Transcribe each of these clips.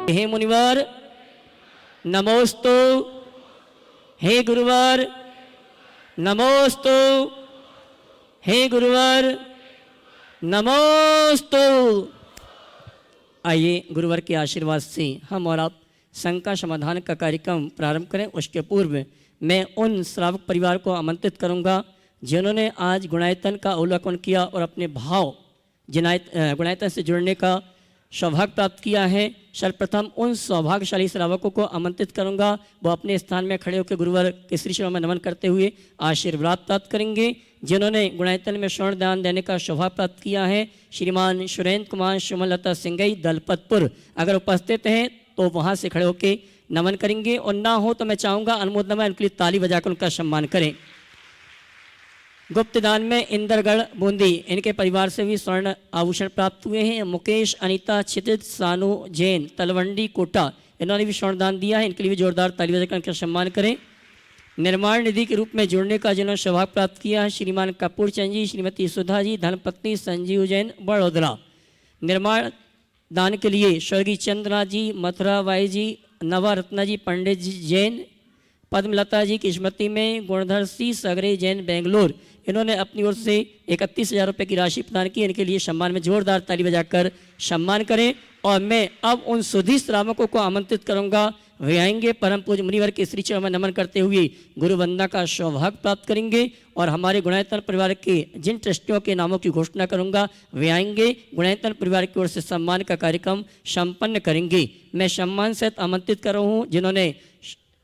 हे मुनिवर नमोस्तु, हे गुरुवर नमोस्तु, हे गुरुवर नमोस्तु। आइए गुरुवर के आशीर्वाद से हम और आप शंका समाधान का कार्यक्रम प्रारंभ करें। उसके पूर्व मैं उन श्रावक परिवार को आमंत्रित करूंगा जिन्होंने आज गुणायतन का अवलोकन किया और अपने भाव गुणायतन से जुड़ने का सौभाग्य प्राप्त किया है। सर्वप्रथम उन सौभाग्यशाली श्रावकों को आमंत्रित करूंगा, वो अपने स्थान में खड़े होकर गुरुवर के श्री चरणों में नमन करते हुए आशीर्वाद प्राप्त करेंगे। जिन्होंने गुणायतन में स्वर्ण दान देने का सौभाग्य प्राप्त किया है, श्रीमान सुरेंद्र कुमार सुमलता सिंगई दलपतपुर, अगर उपस्थित हैं तो वहाँ से खड़े होकर नमन करेंगे, और ना हो तो मैं चाहूँगा अनुमोदन में उनके लिए ताली बजाकर उनका सम्मान करें। गुप्त दान में इंदरगढ़ बूंदी, इनके परिवार से भी स्वर्ण आभूषण प्राप्त हुए हैं। मुकेश अनीता क्षितिज सानू जैन तलवंडी कोटा, इन्होंने भी स्वर्ण दान दिया है, इनके लिए भी जोरदार ताली बजाकर उनका सम्मान करें। निर्माण निधि के रूप में जुड़ने का जिन्होंने सौभाग्य प्राप्त किया है, श्रीमान कपूर चंद जी, श्रीमती सुधा जी, धर्मपत्नी संजीव जैन बड़ोदरा। निर्माण दान के लिए स्वर्गीय चंद्रनाथ जी, मथुरा बाई जी, नवा रत्ना जी, पंडित जी जैन, पद्मलता जी किस्मती में, गुणधर सिंह सगरे जैन बेंगलोर, इन्होंने अपनी ओर से 31,000 रुपये की राशि प्रदान की। इनके लिए सम्मान में जोरदार ताली बजाकर सम्मान करें। और मैं अब उन सुधी श्रावकों को आमंत्रित करूंगा, वे आएंगे परम पूज्य मुनिवर के श्री चरणों में नमन करते हुए गुरु वंदना का सौभाग्य प्राप्त करेंगे। और हमारे गुणायतन परिवार के जिन ट्रस्टियों के नामों की घोषणा करूंगा, वे आएंगे, गुणायतन परिवार की ओर से सम्मान का कार्यक्रम संपन्न करेंगे। मैं सम्मान सहित आमंत्रित कर रहा हूँ जिन्होंने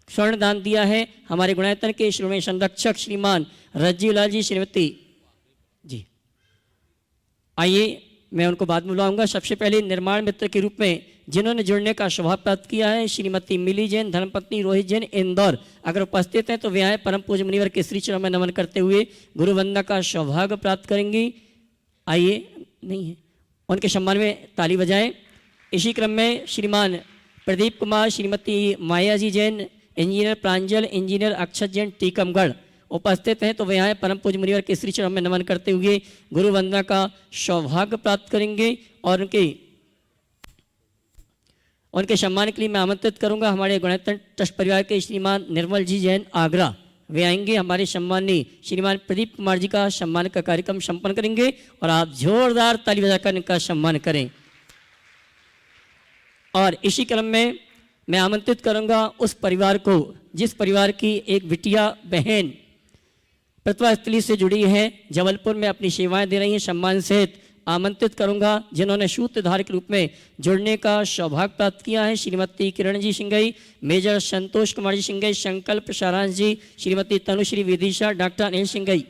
स्वर्ण दान दिया है, हमारे गुणायतन के श्रोमणी संरक्षक श्रीमान रज्जी लाल जी, श्रीमती जी। आइए मैं उनको बाद में बुलाऊंगा। सबसे पहले निर्माण मित्र के रूप में जिन्होंने जुड़ने का सौभाग्य प्राप्त किया है, श्रीमती मिली जैन, धर्मपत्नी रोहित जैन इंदौर, अगर उपस्थित हैं तो वे आए, परम पूज्य मुनिवर के श्री चरणों में नमन करते हुए गुरु वंदना का सौभाग्य प्राप्त करेंगी। आइए, नहीं है, उनके सम्मान में ताली बजाएं। इसी क्रम में श्रीमान प्रदीप कुमार, श्रीमती माया जी जैन, इंजीनियर प्रांजल, इंजीनियर अक्षत जैन टीकमगढ़ उपस्थित हैं तो वे यहाँ परम पूज्य मुनिवर के श्री चरणों में नमन करते हुए गुरु वंदना का सौभाग्य प्राप्त करेंगे। और उनके सम्मान के लिए मैं आमंत्रित करूंगा हमारे गुणायतन ट्रस्ट परिवार के श्रीमान निर्मल जी जैन आगरा, वे आएंगे, हमारे सम्मानी श्रीमान प्रदीप कुमार जी का सम्मान का कार्यक्रम संपन्न करेंगे। और आप जोरदार ताली बजाकर इनका सम्मान करें। और इसी क्रम में मैं आमंत्रित करूंगा उस परिवार को जिस परिवार की एक बिटिया बहन प्रतिभा स्थली से जुड़ी है, जबलपुर में अपनी सेवाएं दे रही हैं, सम्मान सहित आमंत्रित करूंगा जिन्होंने सूत्रधार के रूप में जुड़ने का सौभाग्य प्राप्त किया है, श्रीमती किरण जी सिंगई, मेजर संतोष कुमार जी सिंगई, संकल्प सारांश जी, श्रीमती तनुश्री विदिशा, डॉक्टर अनिल सिंगई।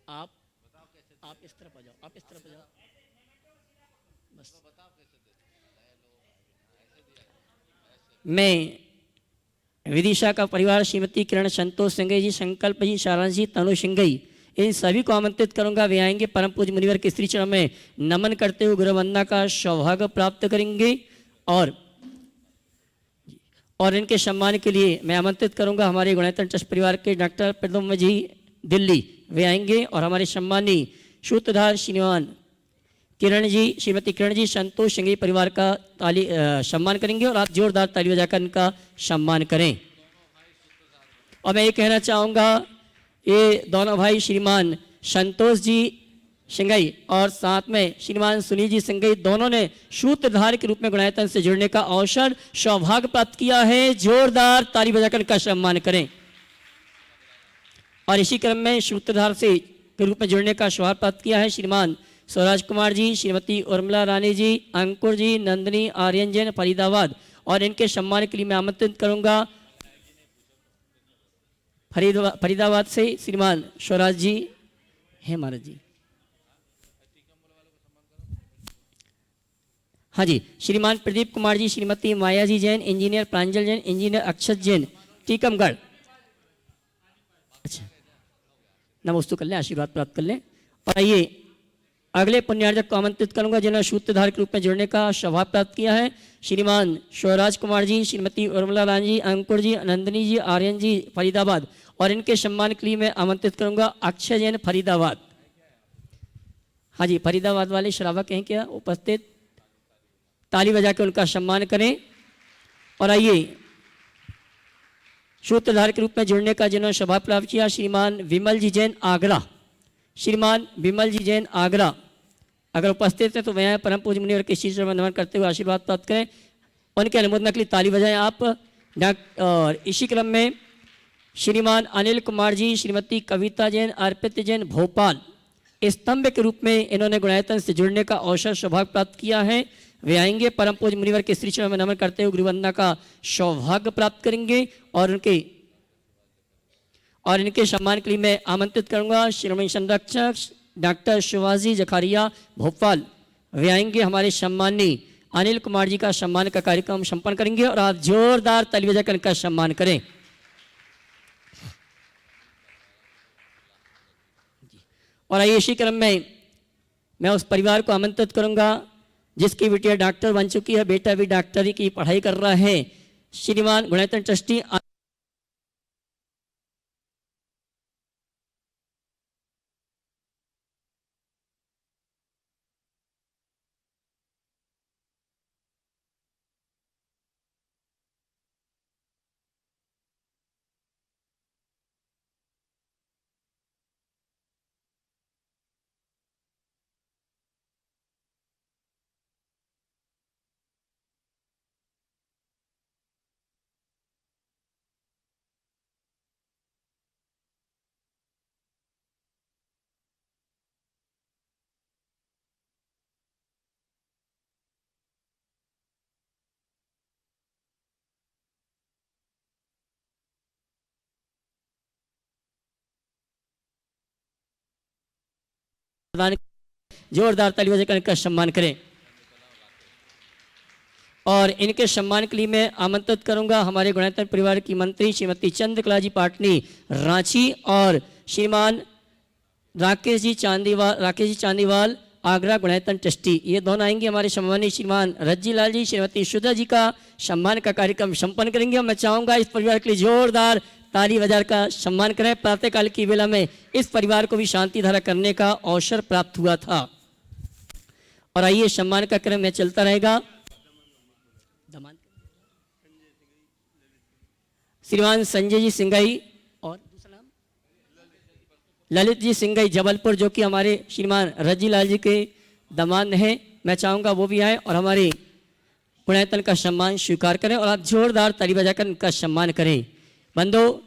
आप इस तरफ आ जाओ, आप इस तरफ आ जाओ, बस मैं विदिशा का परिवार श्रीमती किरण संतोष सिंगई जी, संकल्प जी, सारांश जी, तनु सिंगई, इन सभी को आमंत्रित करूंगा। वे आएंगे, परम पूज्य मुनिवर के श्री चरण में नमन करते हुए गुरु वंदना का सौभाग्य प्राप्त करेंगे। और इनके सम्मान के लिए मैं आमंत्रित करूंगा हमारे गुणायतन ट्रस्ट परिवार के डॉक्टर प्रदुम्न जी दिल्ली, वे आएंगे और हमारे सम्मानी सूत्रधार श्रीमान किरण जी, श्रीमती किरण जी संतोष सिंह परिवार का सम्मान करेंगे। और आप जोरदार ताली बजाकर इनका सम्मान करें। और मैं ये कहना चाहूँगा, ये दोनों भाई श्रीमान संतोष जी सिंगई और साथ में श्रीमान सुनील जी सिंगई, दोनों ने सूत्रधार के रूप में गुणायतन से जुड़ने का अवसर सौभाग्य प्राप्त किया है। जोरदार ताली बजाकर इनका सम्मान करें। और इसी क्रम में सूत्रधार से के रूप में जुड़ने का सौभाग्य प्राप्त किया है श्रीमान स्वराज कुमार जी, श्रीमती उर्मिला रानी जी, अंकुर जी, नंदिनी आर्यन जैन फरीदाबाद। और इनके सम्मान के लिए मैं आमंत्रित करूंगा फरीदाबाद से श्रीमान स्वराज जी हैं महाराज जी। हाँ जी, श्रीमान प्रदीप कुमार जी, श्रीमती माया जी जैन, इंजीनियर प्रांजल जैन, इंजीनियर अक्षत जैन टीकमगढ़। अच्छा, नमोस्तु कर लें, आशीर्वाद प्राप्त कर लें। और आइए अगले पुण्यार्जक को आमंत्रित करूंगा जिन्होंने सूत्रधार के रूप में जुड़ने का सौभाग्य प्राप्त किया है, श्रीमान स्वराज कुमार जी, श्रीमती उर्मिला रानी जी, अंकुर जी, नंदिनी जी, आर्यन जी फरीदाबाद। और इनके सम्मान के लिए मैं आमंत्रित करूंगा अक्षय जैन फरीदाबाद। हाँ जी, फरीदाबाद वाले श्रावक हैं क्या उपस्थित? ताली बजा के उनका सम्मान करें। और आइए सूत्रधार के रूप में जुड़ने का जिन्होंने सौभाग्य प्राप्त किया, श्रीमान विमल जी जैन आगरा। श्रीमान विमल जी जैन आगरा अगर उपस्थित है तो वह परम पूज्य मुनिवर के शीश में नमन करते हुए आशीर्वाद प्राप्त करें। उनके अनुमोदन के लिए ताली बजाएं आप। और इसी क्रम में श्रीमान अनिल कुमार जी, श्रीमती कविता जैन, अर्पित जैन भोपाल, स्तंभ के रूप में इन्होंने गुणायतन से जुड़ने का अवसर सौभाग्य प्राप्त किया है। वे आएंगे, परम पूज्य मुनिवर के श्री चरणों में नमन करते हुए गुरुवंदना का सौभाग्य प्राप्त करेंगे। और इनके सम्मान के लिए मैं आमंत्रित करूंगा श्रीमती संरक्षक डॉक्टर शिवाजी जखारिया भोपाल। वे आएंगे, हमारे सम्मानी अनिल कुमार जी का सम्मान का कार्यक्रम संपन्न करेंगे और आप जोरदार ताली बजाकर इनका सम्मान करें। और आइए इसी क्रम में मैं उस परिवार को आमंत्रित करूंगा जिसकी बेटिया डॉक्टर बन चुकी है, बेटा भी डॉक्टरी की पढ़ाई कर रहा है। श्रीमान गुणायतन ट्रस्टी जोरदार ताली बजाकर इनका सम्मान करें। और इनके सम्मान के लिए मैं आमंत्रित करूंगा हमारे गुणायतन परिवार की मंत्री श्रीमती चंद्रकला जी पाटनी रांची और श्रीमान राकेश जी चांदीवाल आगरा गुणायतन ट्रस्टी, ये दोनों आएंगे। हमारे सम्मानित श्रीमान रज्जी लाल जी, श्रीमती सुधा जी का सम्मान का कार्यक्रम संपन्न करेंगे। और मैं चाहूंगा इस परिवार के लिए जोरदार ताली बजा का सम्मान करें। प्रातःकाल की वेला में इस परिवार को भी शांति धारा करने का अवसर प्राप्त हुआ था। और आइए सम्मान का क्रम में चलता रहेगा। श्रीमान संजय जी सिंगाई और दूसरा नाम ललित जी सिंगाई जबलपुर, जो कि हमारे श्रीमान रजी लाल जी के दामाद हैं। मैं चाहूंगा वो भी आए और हमारे गुणायतन का सम्मान स्वीकार करें और आप जोरदार ताली बजाकर इनका सम्मान करें। बंधु,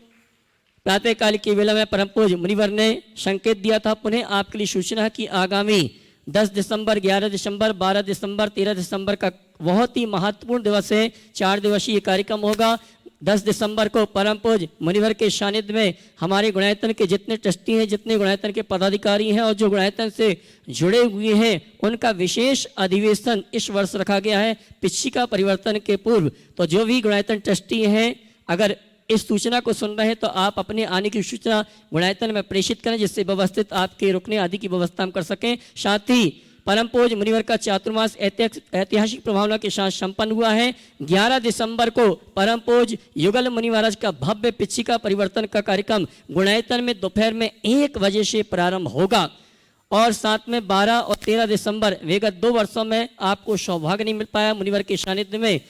प्रातःकाल की वेला में परम पूज्य मुनिवर ने संकेत दिया था, पुनः आपके लिए सूचना कि आगामी 10 दिसंबर, 11 दिसंबर, 12 दिसंबर, 13 दिसंबर का बहुत ही महत्वपूर्ण दिवस है। 4 दिवसीय कार्यक्रम होगा। 10 दिसंबर को परम पूज्य मुनिवर के सानिध्य में हमारे गुणायतन के जितने ट्रस्टी हैं, जितने गुणायतन के पदाधिकारी हैं और जो गुणायतन से जुड़े हुए हैं, उनका विशेष अधिवेशन इस वर्ष रखा गया है पिछिका परिवर्तन के पूर्व। तो जो भी गुणायतन ट्रस्टी हैं, अगर इस सूचना को सुन रहे हैं तो आप अपने आने की सूचना गुणायतन में प्रेषित करें, जिससे व्यवस्थित आपके रुकने आदि की व्यवस्था हम कर सकें। साथ ही परम पूज्य मुनिवर का चातुर्मास ऐतिहासिक प्रभावना के साथ संपन्न हुआ है। 11 दिसंबर को परम पूज्य युगल मुनि महाराज का भव्य पिछिका परिवर्तन का कार्यक्रम गुणायतन में दोपहर में 1 बजे से प्रारंभ होगा। और साथ में 12 और 13 दिसंबर, विगत 2 वर्षों में आपको सौभाग्य नहीं मिल पाया मुनिवर के सानिध्य में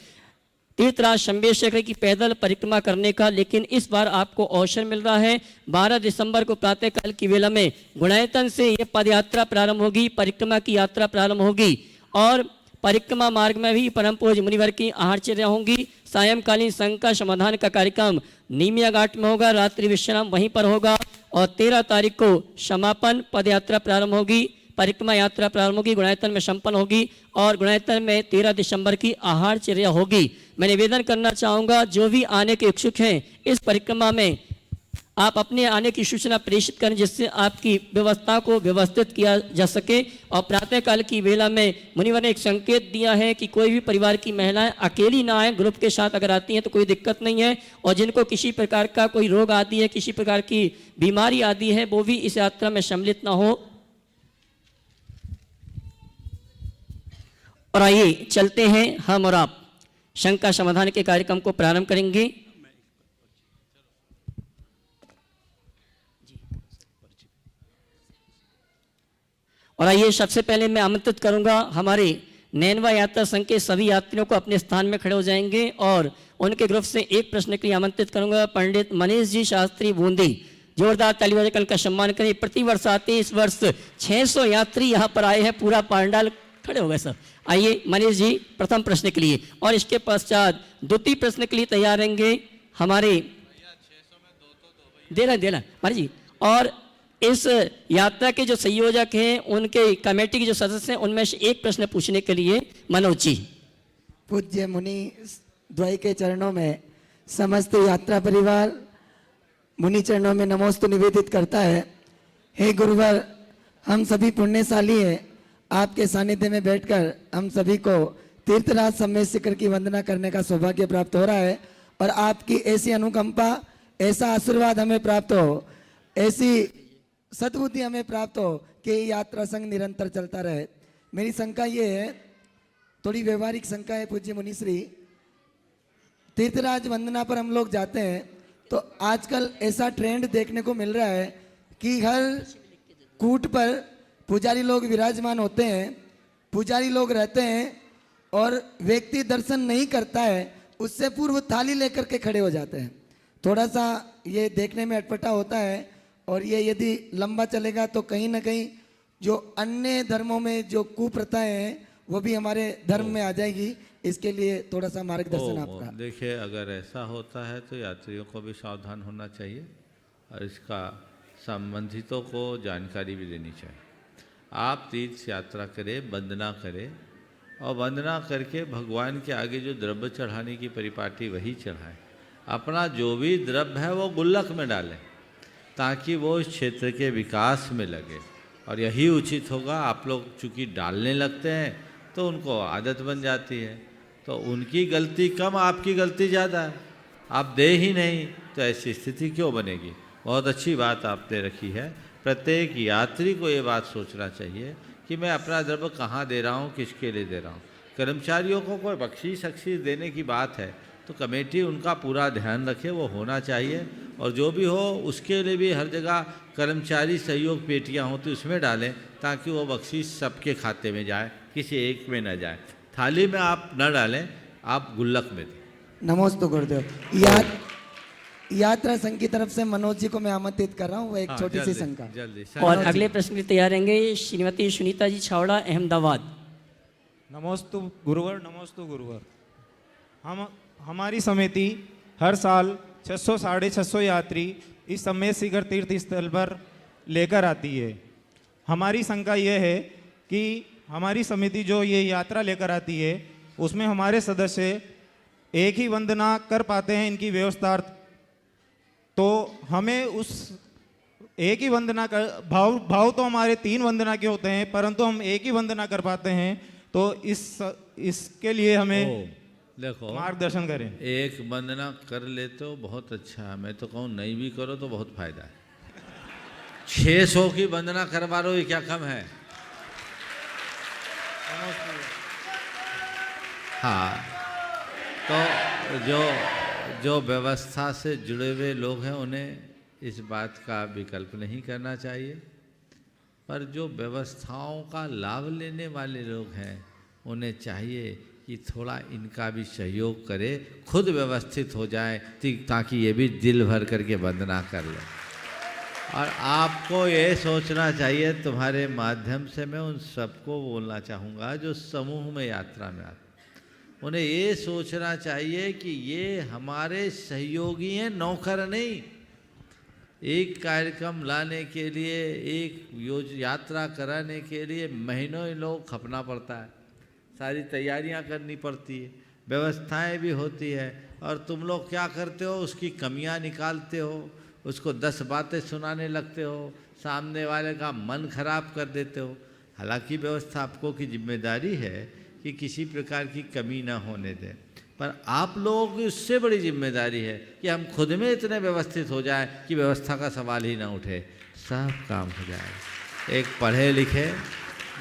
तीर्थराज शंबेश्वर की पैदल परिक्रमा करने का, लेकिन इस बार आपको अवसर मिल रहा है। 12 दिसंबर को प्रातःकाल की वेला में गुणायतन से ये पद यात्रा प्रारंभ होगी, परिक्रमा की यात्रा प्रारंभ होगी और परिक्रमा मार्ग में भी परम पूज्य मुनिवर की आहारचर्या होंगी। सायंकालीन संघ का समाधान का कार्यक्रम नीमिया घाट में होगा, रात्रि विश्राम वहीं पर होगा और 13 तारीख को समापन पद यात्रा प्रारंभ होगी, परिक्रमा यात्रा प्रारंभ होगी, गुणायतन में संपन्न होगी और गुणायतन में 13 दिसंबर की आहारचर्या होगी। मैं निवेदन करना चाहूँगा, जो भी आने के इच्छुक हैं इस परिक्रमा में आप अपने आने की सूचना प्रेषित करें, जिससे आपकी व्यवस्था को व्यवस्थित किया जा सके। और प्रातःकाल की वेला में मुनिवर ने एक संकेत दिया है कि कोई भी परिवार की महिलाएं अकेली ना आए, ग्रुप के साथ अगर आती हैं तो कोई दिक्कत नहीं है। और जिनको किसी प्रकार का कोई रोग आदि है, किसी प्रकार की बीमारी आदि है, वो भी इस यात्रा में सम्मिलित ना हो। और आइए चलते हैं हम और आप शंका समाधान के कार्यक्रम को प्रारंभ करेंगे। और आइए सबसे पहले मैं आमंत्रित करूंगा हमारे नैनवा यात्रा संघ के सभी यात्रियों को अपने स्थान में खड़े हो जाएंगे और उनके ग्रुप से एक प्रश्न के लिए आमंत्रित करूंगा पंडित मनीष जी शास्त्री बूंदी। जोरदार ताली बजाकर उनका सम्मान करें। प्रतिवर्ष आते इस वर्ष 600 यात्री यहाँ पर आए हैं, पूरा पंडाल खड़े हो गए सब। आइए मनीष जी प्रथम प्रश्न के लिए, और इसके पश्चात द्वितीय प्रश्न के लिए तैयार रहेंगे हमारे देना मनीष जी। और इस यात्रा के जो संयोजक हैं, उनके कमेटी के जो सदस्य हैं, उनमें से एक प्रश्न पूछने के लिए मनोज जी। पूज्य मुनि द्वय के चरणों में समस्त यात्रा परिवार मुनि चरणों में नमोस्तु निवेदित करता है। हे गुरुवर, हम सभी पुण्यशाली हैं, आपके सानिध्य में बैठकर हम सभी को तीर्थराज समेत शिखर की वंदना करने का सौभाग्य प्राप्त हो रहा है और आपकी ऐसी अनुकंपा, ऐसा आशीर्वाद हमें प्राप्त हो, ऐसी सद्बुद्धि हमें प्राप्त हो कि यात्रा संघ निरंतर चलता रहे। मेरी शंका ये है, थोड़ी व्यवहारिक शंका है पूज्य मुनिश्री। तीर्थराज वंदना पर हम लोग जाते हैं तो आजकल ऐसा ट्रेंड देखने को मिल रहा है कि हर कूट पर पुजारी लोग विराजमान होते हैं, पुजारी लोग रहते हैं और व्यक्ति दर्शन नहीं करता है, उससे पूर्व थाली लेकर के खड़े हो जाते हैं। थोड़ा सा ये देखने में अटपटा होता है और ये यदि लंबा चलेगा तो कहीं ना कहीं जो अन्य धर्मों में जो कुप्रथाएं हैं वो भी हमारे धर्म में आ जाएगी। इसके लिए थोड़ा सा मार्गदर्शन आपका। देखिए, अगर ऐसा होता है तो यात्रियों को भी सावधान होना चाहिए और इसका संबंधितों को जानकारी भी देनी चाहिए। आप तीर्थ यात्रा करें, वंदना करें और वंदना करके भगवान के आगे जो द्रव्य चढ़ाने की परिपाटी वही चढ़ाएं। अपना जो भी द्रव्य है वो गुल्लक में डालें ताकि वो इस क्षेत्र के विकास में लगे, और यही उचित होगा। आप लोग चूँकि डालने लगते हैं तो उनको आदत बन जाती है, तो उनकी गलती कम, आपकी गलती ज़्यादा है। आप दे ही नहीं तो ऐसी स्थिति क्यों बनेगी। बहुत अच्छी बात आपने रखी है। प्रत्येक यात्री को ये बात सोचना चाहिए कि मैं अपना द्रव्य कहाँ दे रहा हूँ, किसके लिए दे रहा हूँ। कर्मचारियों को कोई बख्शीश देने की बात है तो कमेटी उनका पूरा ध्यान रखे, वो होना चाहिए। और जो भी हो उसके लिए भी हर जगह कर्मचारी सहयोग पेटियाँ होती उसमें डालें ताकि वो बख्शीश सबके खाते में जाए, किसी एक में न जाए। थाली में आप न डालें, आप गुल्लक में दें। नमोस्तु गुरुदेव। यात्रा संघ की तरफ से मनोज जी को मैं आमंत्रित कर रहा हूँ, वो एक छोटी सी शंका। जल्दी और अगले प्रश्न के लिए तैयार रहेंगे श्रीमती सुनीता जी छावड़ा, अहमदाबाद। नमोस्तु गुरुवर, नमोस्तु गुरुवर। हमारी समिति हर साल 600 साढ़े 600 यात्री इस समेत शिखर तीर्थ स्थल पर लेकर आती है। हमारी शंका यह है कि हमारी समिति जो ये यात्रा लेकर आती है उसमें हमारे सदस्य एक ही वंदना कर पाते हैं इनकी व्यवस्था, तो हमें उस एक ही वंदना का भाव तो हमारे 3 वंदना के होते हैं परंतु हम एक ही वंदना कर पाते हैं, तो इसके लिए हमें देखो मार्गदर्शन करें। एक वंदना कर लेते हो बहुत अच्छा है, मैं तो कहूँ नहीं भी करो तो बहुत फायदा है। 600 की वंदना करवा लो, ये क्या कम है। हाँ, तो जो व्यवस्था से जुड़े हुए लोग हैं उन्हें इस बात का विकल्प नहीं करना चाहिए, पर जो व्यवस्थाओं का लाभ लेने वाले लोग हैं उन्हें चाहिए कि थोड़ा इनका भी सहयोग करे, खुद व्यवस्थित हो जाए ताकि ये भी दिल भर करके वंदना कर ले। और आपको ये सोचना चाहिए, तुम्हारे माध्यम से मैं उन सबको बोलना चाहूँगा जो समूह में यात्रा में आते, उन्हें ये सोचना चाहिए कि ये हमारे सहयोगी हैं, नौकर नहीं। एक कार्यक्रम लाने के लिए, एक यात्रा कराने के लिए महीनों ही लोग खपना पड़ता है, सारी तैयारियां करनी पड़ती है, व्यवस्थाएं भी होती है, और तुम लोग क्या करते हो, उसकी कमियां निकालते हो, उसको 10 बातें सुनाने लगते हो, सामने वाले का मन खराब कर देते हो। हालांकि व्यवस्थापकों की जिम्मेदारी है कि किसी प्रकार की कमी ना होने दें, पर आप लोगों की उससे बड़ी जिम्मेदारी है कि हम खुद में इतने व्यवस्थित हो जाए कि व्यवस्था का सवाल ही ना उठे, सब काम हो जाए। एक पढ़े लिखे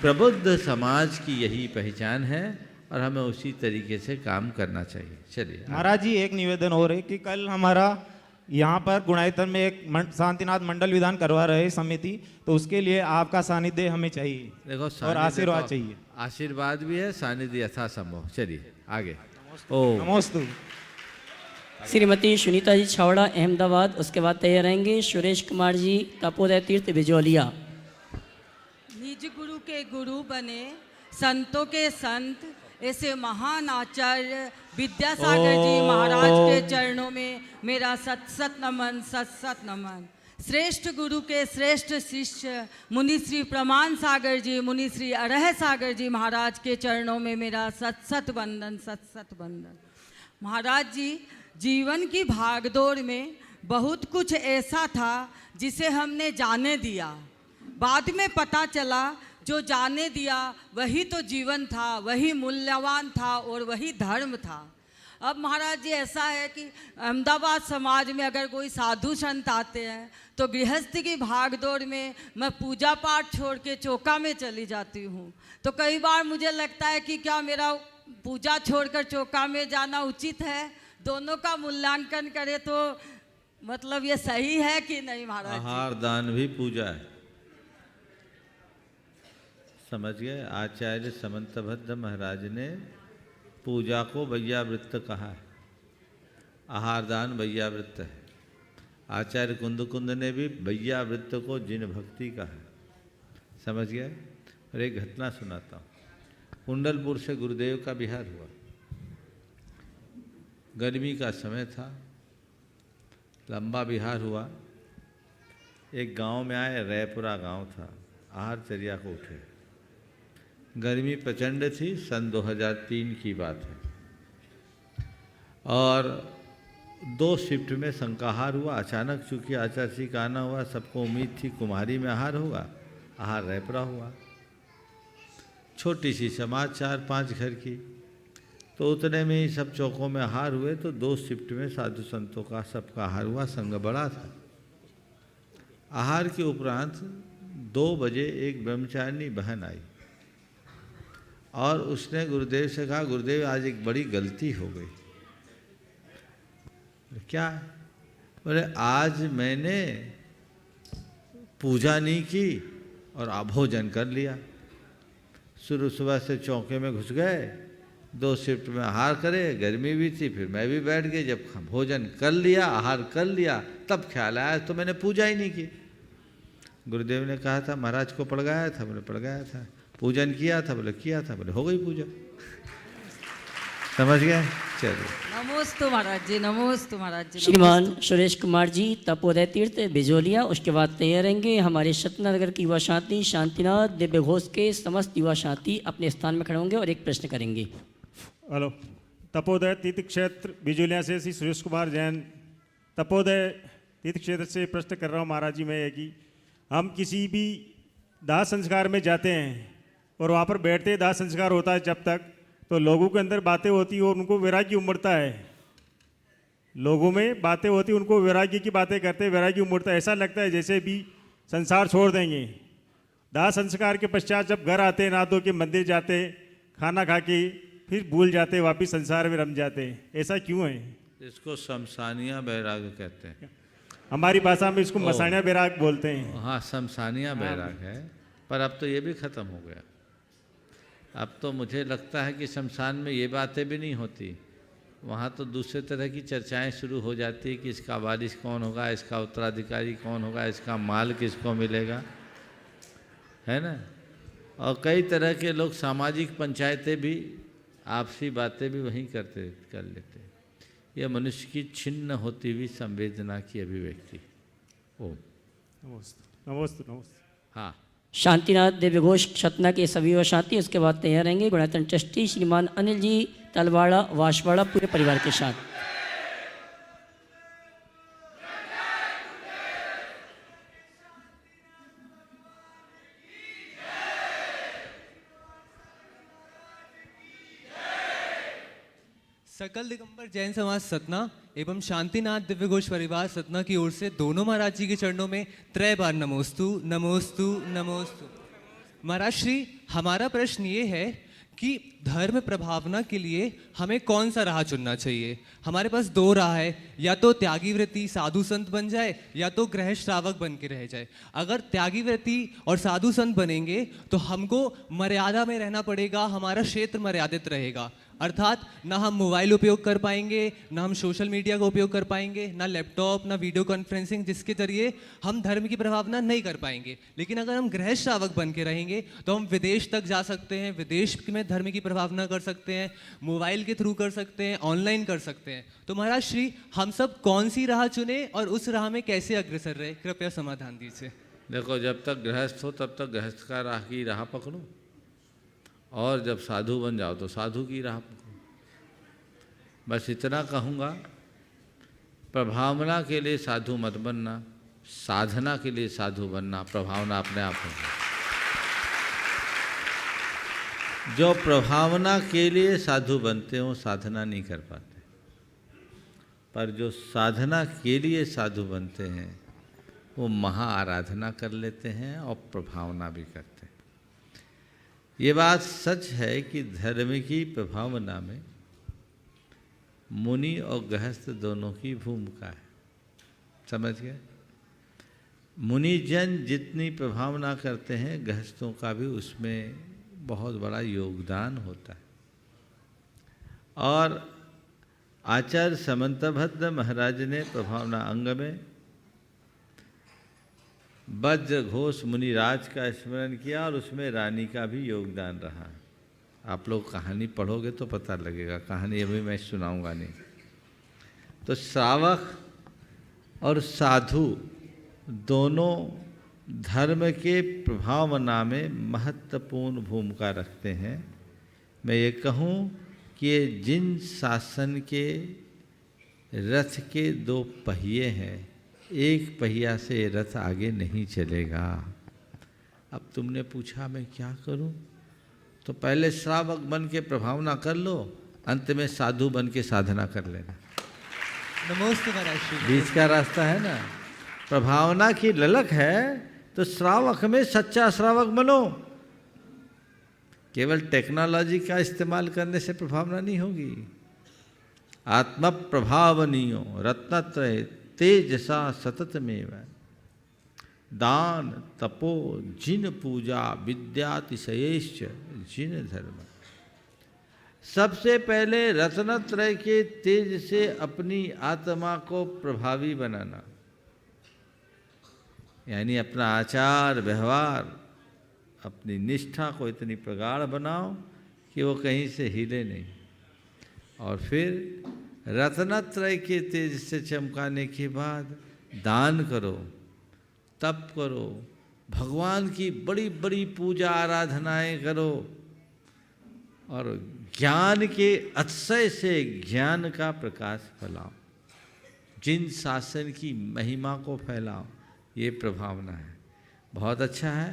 प्रबुद्ध समाज की यही पहचान है और हमें उसी तरीके से काम करना चाहिए। चलिए महाराज जी, एक निवेदन हो रहा है कि कल हमारा यहाँ पर गुणायतन में एक शांतिनाथ मंडल विधान करवा रहे हैं समिति, तो उसके लिए आपका सानिध्य हमें चाहिए देखो और आशीर्वाद चाहिए। आशीर्वाद भी है, सानिध्य यथासंभव। चलिए आगे। ओ नमोस्तु। श्रीमती सुनीता जी छावड़ा अहमदाबाद, उसके बाद तैयार रहेंगे सुरेश कुमार जी तपोदय तीर्थ बिजोलिया। निज गुरु के गुरु बने, संतों के संत, ऐसे महान आचार्य विद्यासागर जी महाराज के चरणों में मेरा सत सत नमन, सत सत नमन। श्रेष्ठ गुरु के श्रेष्ठ शिष्य मुनि श्री प्रमाण सागर जी, मुनि श्री अरह सागर जी महाराज के चरणों में मेरा सत सत वंदन, सत सत वंदन। महाराज जी, जीवन की भागदौड़ में बहुत कुछ ऐसा था जिसे हमने जाने दिया, बाद में पता चला जो जाने दिया वही तो जीवन था, वही मूल्यवान था और वही धर्म था। अब महाराज जी ऐसा है कि अहमदाबाद समाज में अगर कोई साधु संत आते हैं तो गृहस्थी की भागदौड़ में मैं पूजा पाठ छोड़ के चौका में चली जाती हूँ। तो कई बार मुझे लगता है कि क्या मेरा पूजा छोड़कर चौका में जाना उचित है? दोनों का मूल्यांकन करें तो मतलब ये सही है कि नहीं महाराज जी? आहार दान भी पूजा है, समझ गए। आचार्य समंतभद्र महाराज ने पूजा को वैयावृत्त कहा है, आहार दान वैयावृत्त है। आचार्य कुंद ने भी वैयावृत्त को जिन भक्ति कहा है, समझ गए। और एक घटना सुनाता हूँ। कुंडलपुर से गुरुदेव का बिहार हुआ, गर्मी का समय था, लंबा बिहार हुआ। एक गांव में आए, रैपुरा गांव था, आहारचर्या को उठे। गर्मी प्रचंड थी, सन 2003 की बात है, और 2 शिफ्ट में संकाहार हुआ। अचानक चूँकि आचार्य का आना हुआ, सबको उम्मीद थी कुम्हारी में आहार होगा, आहार रैपुरा हुआ। छोटी सी समाज, 4-5 घर की, तो उतने में ही सब चौकों में आहार हुए। तो 2 शिफ्ट में साधु संतों का सबका आहार हुआ, संग बड़ा था। आहार के उपरांत 2 बजे एक ब्रह्मचारिणी बहन आई और उसने गुरुदेव से कहा, गुरुदेव आज एक बड़ी गलती हो गई। क्या? बोले आज मैंने पूजा नहीं की और अभोजन कर लिया। शुरू सुबह से चौके में घुस गए, 2 शिफ्ट में आहार करे, गर्मी भी थी, फिर मैं भी बैठ गई। जब भोजन कर लिया, आहार कर लिया, तब ख्याल आया तो मैंने पूजा ही नहीं की। गुरुदेव ने कहा था महाराज को पड़ गया था, बोले पड़ गया था। पूजन किया था, बोले किया था, बोले हो गई पूजा। समझ गए? चलिए। नमोस्तु महाराज जी, नमोस्तु महाराज जी। श्रीमान सुरेश कुमार जी तपोदय तीर्थ बिजोलिया, उसके बाद तैयार रहेंगे हमारे सत्यनगर की युवा शांति शांतिनाथ दिव्य घोष के समस्त युवा शांति अपने स्थान में खड़े होंगे और एक प्रश्न करेंगे। हेलो, तपोदय तीर्थ क्षेत्र बिजोलिया से श्री सुरेश कुमार जैन तपोदय तीर्थ क्षेत्र से प्रश्न कर रहा हूँ महाराज जी। मैं है कि हम किसी भी दाह संस्कार में जाते हैं और वहाँ पर बैठते दाह संस्कार होता है, जब तक तो लोगों के अंदर बातें होती हैं और उनको वैराग्य उमड़ता है। लोगों में बातें होती, उनको वैराग्य की बातें करते, वैराग्य उमड़ता है। ऐसा लगता है जैसे भी संसार छोड़ देंगे। दाह संस्कार के पश्चात जब घर आते, नहा धो के मंदिर जाते, खाना खा के फिर भूल जाते, वापिस संसार में रम जाते। ऐसा क्यों है? इसको शमशानिया बैराग कहते हैं। हमारी भाषा में इसको मसानिया बैराग बोलते हैं। हाँ, शमशानिया बैराग है, पर अब तो ये भी ख़त्म हो गया। अब तो मुझे लगता है कि शमशान में ये बातें भी नहीं होती, वहाँ तो दूसरे तरह की चर्चाएं शुरू हो जाती कि इसका वारिस कौन होगा, इसका उत्तराधिकारी कौन होगा, इसका माल किसको मिलेगा, है ना। और कई तरह के लोग सामाजिक पंचायतें भी, आपसी बातें भी वहीं कर लेते। यह मनुष्य की छिन्न होती हुई संवेदना की अभिव्यक्ति। ओम नमस्ते नमस्ते नमस्ते। हाँ, शांतिनाथ दिव्य घोष सतना के सभी युवा शांति, उसके बाद तैयार रहेंगे गुणायतन ट्रस्टी श्रीमान अनिल जी तलवाड़ा वाशवाड़ा पूरे परिवार के साथ। सकल दिगंबर जैन समाज सतना एवं शांतिनाथ दिव्य घोष परिवार सतना की ओर से दोनों महाराज जी के चरणों में 3 बार नमोस्तु नमोस्तु नमोस्तु। महाराज श्री, हमारा प्रश्न ये है कि धर्म प्रभावना के लिए हमें कौन सा राह चुनना चाहिए। हमारे पास दो राह है, या तो त्यागी वृत्ति साधु संत बन जाए या तो गृह श्रावक बन के रह जाए। अगर त्यागी वृत्ति और साधु संत बनेंगे तो हमको मर्यादा में रहना पड़ेगा, हमारा क्षेत्र मर्यादित रहेगा, अर्थात ना हम मोबाइल उपयोग कर पाएंगे, ना हम सोशल मीडिया का उपयोग कर पाएंगे, ना लैपटॉप, ना वीडियो कॉन्फ्रेंसिंग, जिसके जरिए हम धर्म की प्रभावना नहीं कर पाएंगे। लेकिन अगर हम गृह श्रावक बन के रहेंगे तो हम विदेश तक जा सकते हैं, विदेश में धर्म की प्रभावना कर सकते हैं, मोबाइल के थ्रू कर सकते हैं, ऑनलाइन कर सकते हैं। तो महाराज श्री, हम सब कौन सी राह चुने और उस राह में कैसे अग्रसर रहे, कृपया समाधान दीजिए। देखो, जब तक गृहस्थ हो तब तक गृहस्थ का राह की राह पकड़ो, और जब साधु बन जाओ तो साधु की राह पकड़ो। बस इतना कहूँगा, प्रभावना के लिए साधु मत बनना, साधना के लिए साधु बनना, प्रभावना अपने आप होगी। जो प्रभावना के लिए साधु बनते हो साधना नहीं कर पाते, पर जो साधना के लिए साधु बनते हैं वो महा आराधना कर लेते हैं और प्रभावना भी करते हैं। ये बात सच है कि धर्म की प्रभावना में मुनि और गृहस्थ दोनों की भूमिका है, समझ गए। मुनिजन जितनी प्रभावना करते हैं, गृहस्थों का भी उसमें बहुत बड़ा योगदान होता है। और आचार्य समंतभद्र महाराज ने प्रभावना अंग में वज्र घोष मुनिराज का स्मरण किया और उसमें रानी का भी योगदान रहा। आप लोग कहानी पढ़ोगे तो पता लगेगा, कहानी अभी मैं सुनाऊंगा नहीं। तो श्रावक और साधु दोनों धर्म के प्रभावना में महत्वपूर्ण भूमिका रखते हैं। मैं ये कहूँ कि ये जिन शासन के रथ के दो पहिए हैं, एक पहिया से रथ आगे नहीं चलेगा। अब तुमने पूछा मैं क्या करूं, तो पहले श्रावक बन के प्रभावना कर लो, अंत में साधु बन के साधना कर लेना। नमस्ते महाराज श्री। बीच का रास्ता है ना। प्रभावना की ललक है तो श्रावक में सच्चा श्रावक बनो। केवल टेक्नोलॉजी का इस्तेमाल करने से प्रभावना नहीं होगी। आत्म प्रभावनीयो रत्नत्रय तेजसा सततमेव दान तपो जिन पूजा विद्यातिशयश्च जिन धर्म। सबसे पहले रत्नत्रय के तेज से अपनी आत्मा को प्रभावी बनाना, यानी अपना आचार व्यवहार, अपनी निष्ठा को इतनी प्रगाढ़ बनाओ कि वो कहीं से हिले नहीं। और फिर रत्नत्रय के तेज से चमकाने के बाद दान करो, तप करो, भगवान की बड़ी बड़ी पूजा आराधनाएं करो, और ज्ञान के अतिशय से ज्ञान का प्रकाश फैलाओ, जिन शासन की महिमा को फैलाओ। ये प्रभावना है। बहुत अच्छा है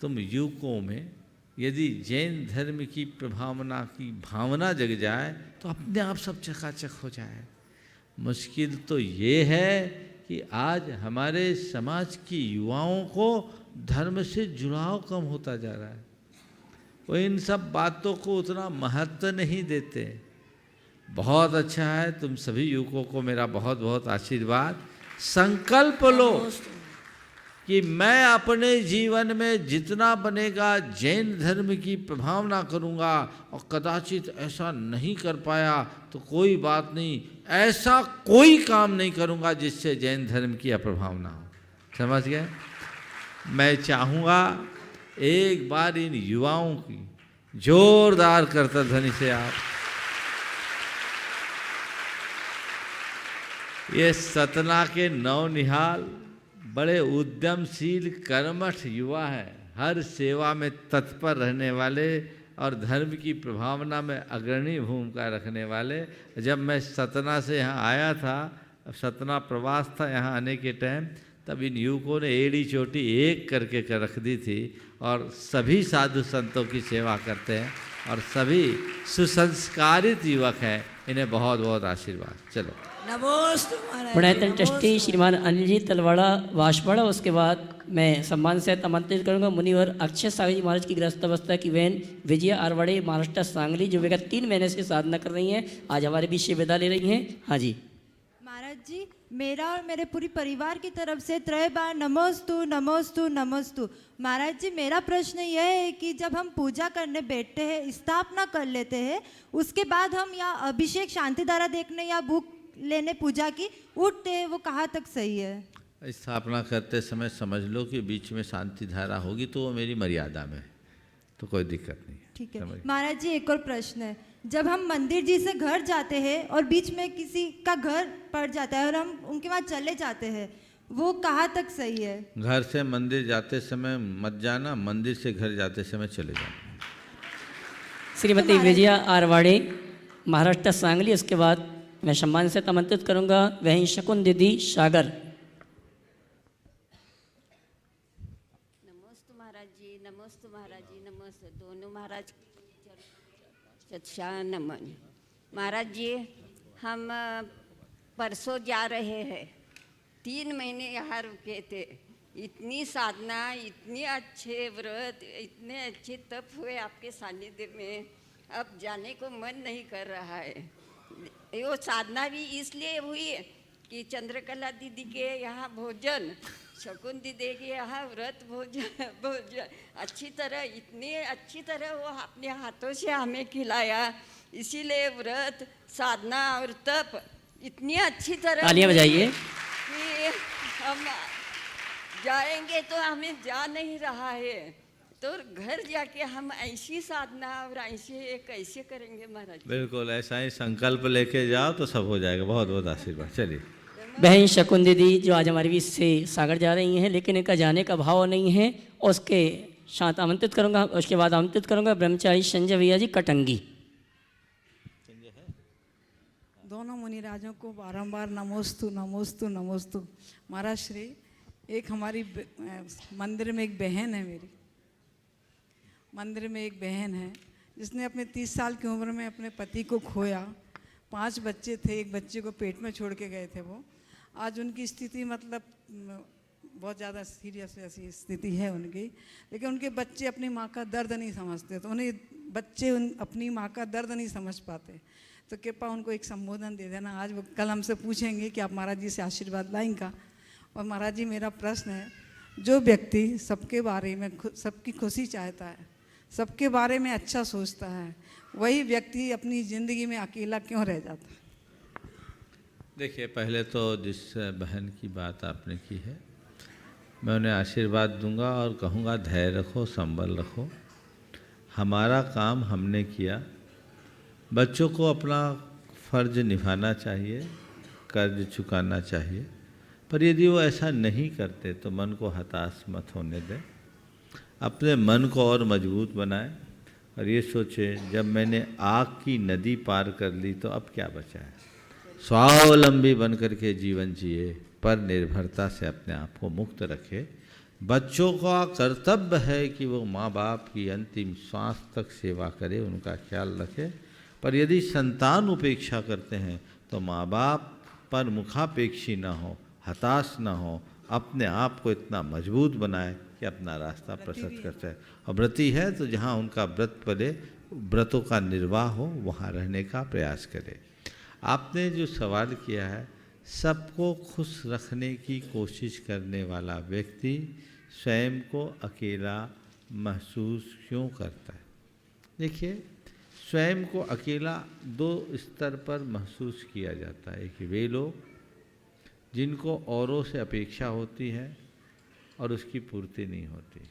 तुम युवकों में यदि जैन धर्म की प्रभावना की भावना जग जाए तो अपने आप सब चकाचक हो जाए। मुश्किल तो ये है कि आज हमारे समाज की युवाओं को धर्म से जुड़ाव कम होता जा रहा है। वो इन सब बातों को उतना महत्व नहीं देते। बहुत अच्छा है, तुम सभी युवकों को मेरा बहुत बहुत आशीर्वाद। संकल्प लो कि मैं अपने जीवन में जितना बनेगा जैन धर्म की प्रभावना करूंगा, और कदाचित ऐसा नहीं कर पाया तो कोई बात नहीं, ऐसा कोई काम नहीं करूंगा जिससे जैन धर्म की अप्रभावना हो। समझ गए। मैं चाहूँगा एक बार इन युवाओं की जोरदार करतल ध्वनि से आप ये सतना के नवनिहाल बड़े उद्यमशील कर्मठ युवा हैं, हर सेवा में तत्पर रहने वाले और धर्म की प्रभावना में अग्रणी भूमिका रखने वाले। जब मैं सतना से यहाँ आया था, सतना प्रवास था, यहाँ आने के टाइम तब इन युवकों ने एड़ी चोटी एक करके कर रख दी थी, और सभी साधु संतों की सेवा करते हैं और सभी सुसंस्कारित युवक हैं। इन्हें बहुत बहुत आशीर्वाद। चलो नमोस्तु महाराज। गुणायतन ट्रस्टी श्रीमान अनिल जी तलवाड़ा वाशवाड़ा। उसके बाद मैं सम्मान से आमंत्रित करूंगा मुनिवर अक्षय सागर जी महाराज की गृहस्थ अवस्था की बहन विजया आरवाड़े महाराष्ट्र सांगली, जो विगत 3 महीने से साधना कर रही हैं, आज हमारे बीच से विदा ले रही हैं। हाँ जी महाराज जी, मेरा और मेरे पूरी परिवार की तरफ से त्रय बार नमोस्तु नमोस्तु नमोस्तु। महाराज जी, मेरा प्रश्न यह है कि जब हम पूजा करने बैठते हैं, स्थापना कर लेते हैं, उसके बाद हम या अभिषेक शांति धारा देखने या भूख लेने पूजा की उठते हैं, वो कहाँ तक सही है? स्थापना करते समय समझ लो कि बीच में शांति धारा होगी तो वो मेरी मर्यादा में, तो कोई दिक्कत नहीं है। ठीक है समझ। महाराज जी, एक और प्रश्न है। जब हम मंदिर जी से घर जाते हैं और बीच में किसी का घर पड़ जाता है और हम उनके वहाँ चले जाते हैं, वो कहाँ तक सही है? घर से मंदिर जाते समय मत जाना, मंदिर से घर जाते समय चले जाना। श्रीमती विजया आरवाड़े महाराष्ट्र सांगली। उसके बाद मैं सम्मान से आमंत्रित करूंगा वहीं शकुन दीदी सागर। नमोस्तु महाराज जी, नमोस्तु महाराज जी, नमोस्तु दोनों महाराज। सच्चा नमन महाराज जी। हम परसों जा रहे हैं, 3 महीने यहाँ रुके थे। इतनी साधना, इतने अच्छे व्रत, इतने अच्छे तप हुए आपके सानिध्य में, अब जाने को मन नहीं कर रहा है। वो साधना भी इसलिए हुई कि चंद्रकला दीदी के यहाँ भोजन, शकुन दीदी के यहाँ व्रत भोजन अच्छी तरह, इतनी अच्छी तरह वो अपने हाथों से हमें खिलाया। इसीलिए व्रत, साधना और तप इतनी अच्छी तरह तालियां बजाइए कि हम जाएंगे तो हमें जा नहीं रहा है, तो घर जाके हम ऐसी साधना और ऐसे कैसे करेंगे महाराज? बिल्कुल ऐसा ही संकल्प लेके जाओ तो सब हो जाएगा। बहुत बहुत आशीर्वाद। चलिए बहन शकुन दीदी जो आज हमारे बीच से सागर जा रही हैं, लेकिन इनका जाने का भाव नहीं है, उसके साथ आमंत्रित करूंगा। उसके बाद आमंत्रित करूंगा ब्रह्मचारी संजय भैया जी कटंगी। दोनों मुनिराजों को बारंबार नमोस्तु नमोस्तु नमोस्तु। महाराज श्री, एक हमारी मंदिर में एक बहन है, मेरी मंदिर में एक बहन है जिसने अपने 30 साल की उम्र में अपने पति को खोया। 5 बच्चे थे, एक बच्चे को पेट में छोड़ के गए थे वो। आज उनकी स्थिति मतलब बहुत ज़्यादा सीरियस ऐसी स्थिति है उनकी, लेकिन उनके बच्चे अपनी माँ का दर्द नहीं समझते, तो उन्हें बच्चे अपनी माँ का दर्द नहीं समझ पाते। तो कृपा उनको एक संबोधन दे देना। आज वो कल हमसे पूछेंगे कि आप महाराज जी से आशीर्वाद लाएंगे। और महाराज जी, मेरा प्रश्न है, जो व्यक्ति सबके बारे में सबकी खुशी चाहता है, सबके बारे में अच्छा सोचता है, वही व्यक्ति अपनी ज़िंदगी में अकेला क्यों रह जाता है? देखिए, पहले तो जिस बहन की बात आपने की है, मैं उन्हें आशीर्वाद दूंगा और कहूँगा धैर्य रखो, संभल रखो। हमारा काम हमने किया, बच्चों को अपना फ़र्ज निभाना चाहिए, कर्ज चुकाना चाहिए। पर यदि वो ऐसा नहीं करते तो मन को हताश मत होने दें, अपने मन को और मजबूत बनाएं और ये सोचें, जब मैंने आग की नदी पार कर ली तो अब क्या बचा है। स्वावलंबी बन कर के जीवन जिए, पर निर्भरता से अपने आप को मुक्त रखे। बच्चों का कर्तव्य है कि वो माँ बाप की अंतिम श्वास तक सेवा करे, उनका ख्याल रखे। पर यदि संतान उपेक्षा करते हैं तो माँ बाप पर मुखापेक्षी ना हो, हताश ना हो, अपने आप को इतना मजबूत बनाए कि अपना रास्ता प्रशस्त कर सके। और व्रती है तो जहाँ उनका व्रत पड़े, व्रतों का निर्वाह हो, वहाँ रहने का प्रयास करें। आपने जो सवाल किया है, सबको खुश रखने की कोशिश करने वाला व्यक्ति स्वयं को अकेला महसूस क्यों करता है? देखिए, स्वयं को अकेला 2 स्तर पर महसूस किया जाता है। कि वे लोग जिनको औरों से अपेक्षा होती है और उसकी पूर्ति नहीं होती,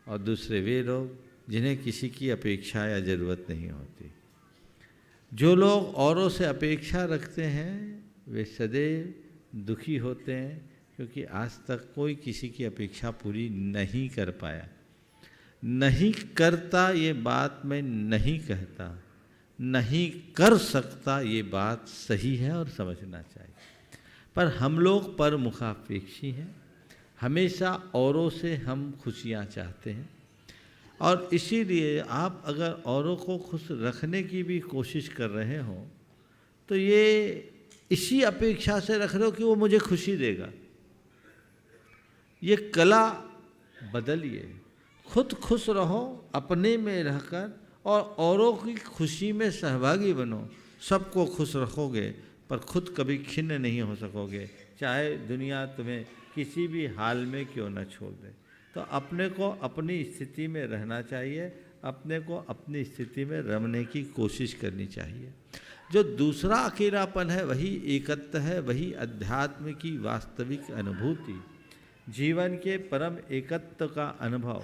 और दूसरे वे लोग जिन्हें किसी की अपेक्षा या ज़रूरत नहीं होती। जो लोग औरों से अपेक्षा रखते हैं वे सदैव दुखी होते हैं, क्योंकि आज तक कोई किसी की अपेक्षा पूरी नहीं कर पाया। नहीं करता ये बात मैं नहीं कहता, नहीं कर सकता ये बात सही है और समझना चाहिए। पर हम लोग परमुखापेक्षी हैं, हमेशा औरों से हम खुशियाँ चाहते हैं। और इसीलिए आप अगर औरों को खुश रखने की भी कोशिश कर रहे हो तो ये इसी अपेक्षा से रख रहे हो कि वो मुझे खुशी देगा। ये कला बदलिए, खुद खुश रहो अपने में रहकर और औरों की खुशी में सहभागी बनो। सबको खुश रखोगे पर खुद कभी खिन्न नहीं हो सकोगे, चाहे दुनिया तुम्हें किसी भी हाल में क्यों न छोड़ दे। तो अपने को अपनी स्थिति में रहना चाहिए, अपने को अपनी स्थिति में रमने की कोशिश करनी चाहिए। जो दूसरा अकेलापन है वही एकत्व है, वही अध्यात्म की वास्तविक अनुभूति, जीवन के परम एकत्व का अनुभव।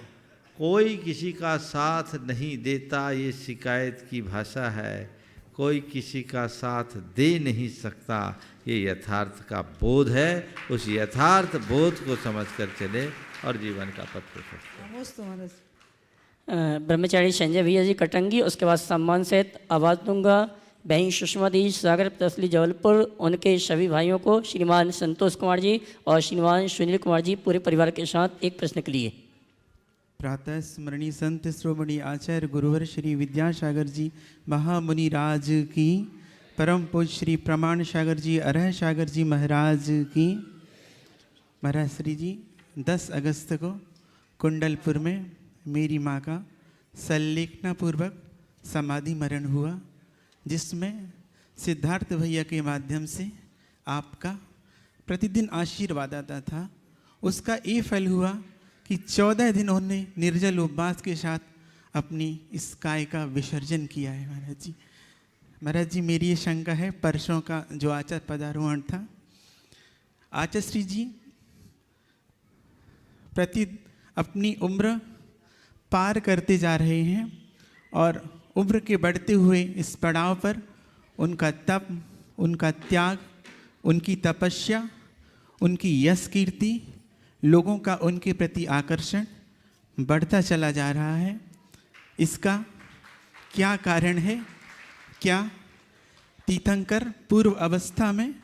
कोई किसी का साथ नहीं देता ये शिकायत की भाषा है, कोई किसी का साथ दे नहीं सकता ये यथार्थ का बोध है। उस यथार्थ बोध को समझकर चले और जीवन का पथ पे चले। नमस्ते महाराज। ब्रह्मचारी संजय भैया जी कटंगी, उसके बाद सम्मान सहित आवाज़ दूंगा बहन सुषमा दी सागर तसली जबलपुर, उनके सभी भाइयों को, श्रीमान संतोष कुमार जी और श्रीमान सुनील कुमार जी पूरे परिवार के साथ एक प्रश्न के लिए। प्रातः स्मरणीय संत श्रोमणी आचार्य गुरुवर श्री विद्यासागर जी महामुनि राज की, परम पूज्य श्री प्रमाण सागर जी अरह सागर जी महाराज की। महाराज श्री जी 10 अगस्त को कुंडलपुर में मेरी माँ का संलेखना पूर्वक समाधि मरण हुआ, जिसमें सिद्धार्थ भैया के माध्यम से आपका प्रतिदिन आशीर्वाद आता था। उसका ये फल हुआ कि 14 दिन उन्होंने निर्जल उपवास के साथ अपनी इस काय का विसर्जन किया है। महाराज जी, महाराज जी मेरी ये शंका है, परसों का जो आचार्य पदारोहण था, आचार्य श्री जी प्रति अपनी उम्र पार करते जा रहे हैं और उम्र के बढ़ते हुए इस पड़ाव पर उनका तप, उनका त्याग, उनकी तपस्या, उनकी यश कीर्ति, लोगों का उनके प्रति आकर्षण बढ़ता चला जा रहा है। इसका क्या कारण है? क्या तीर्थंकर पूर्व अवस्था में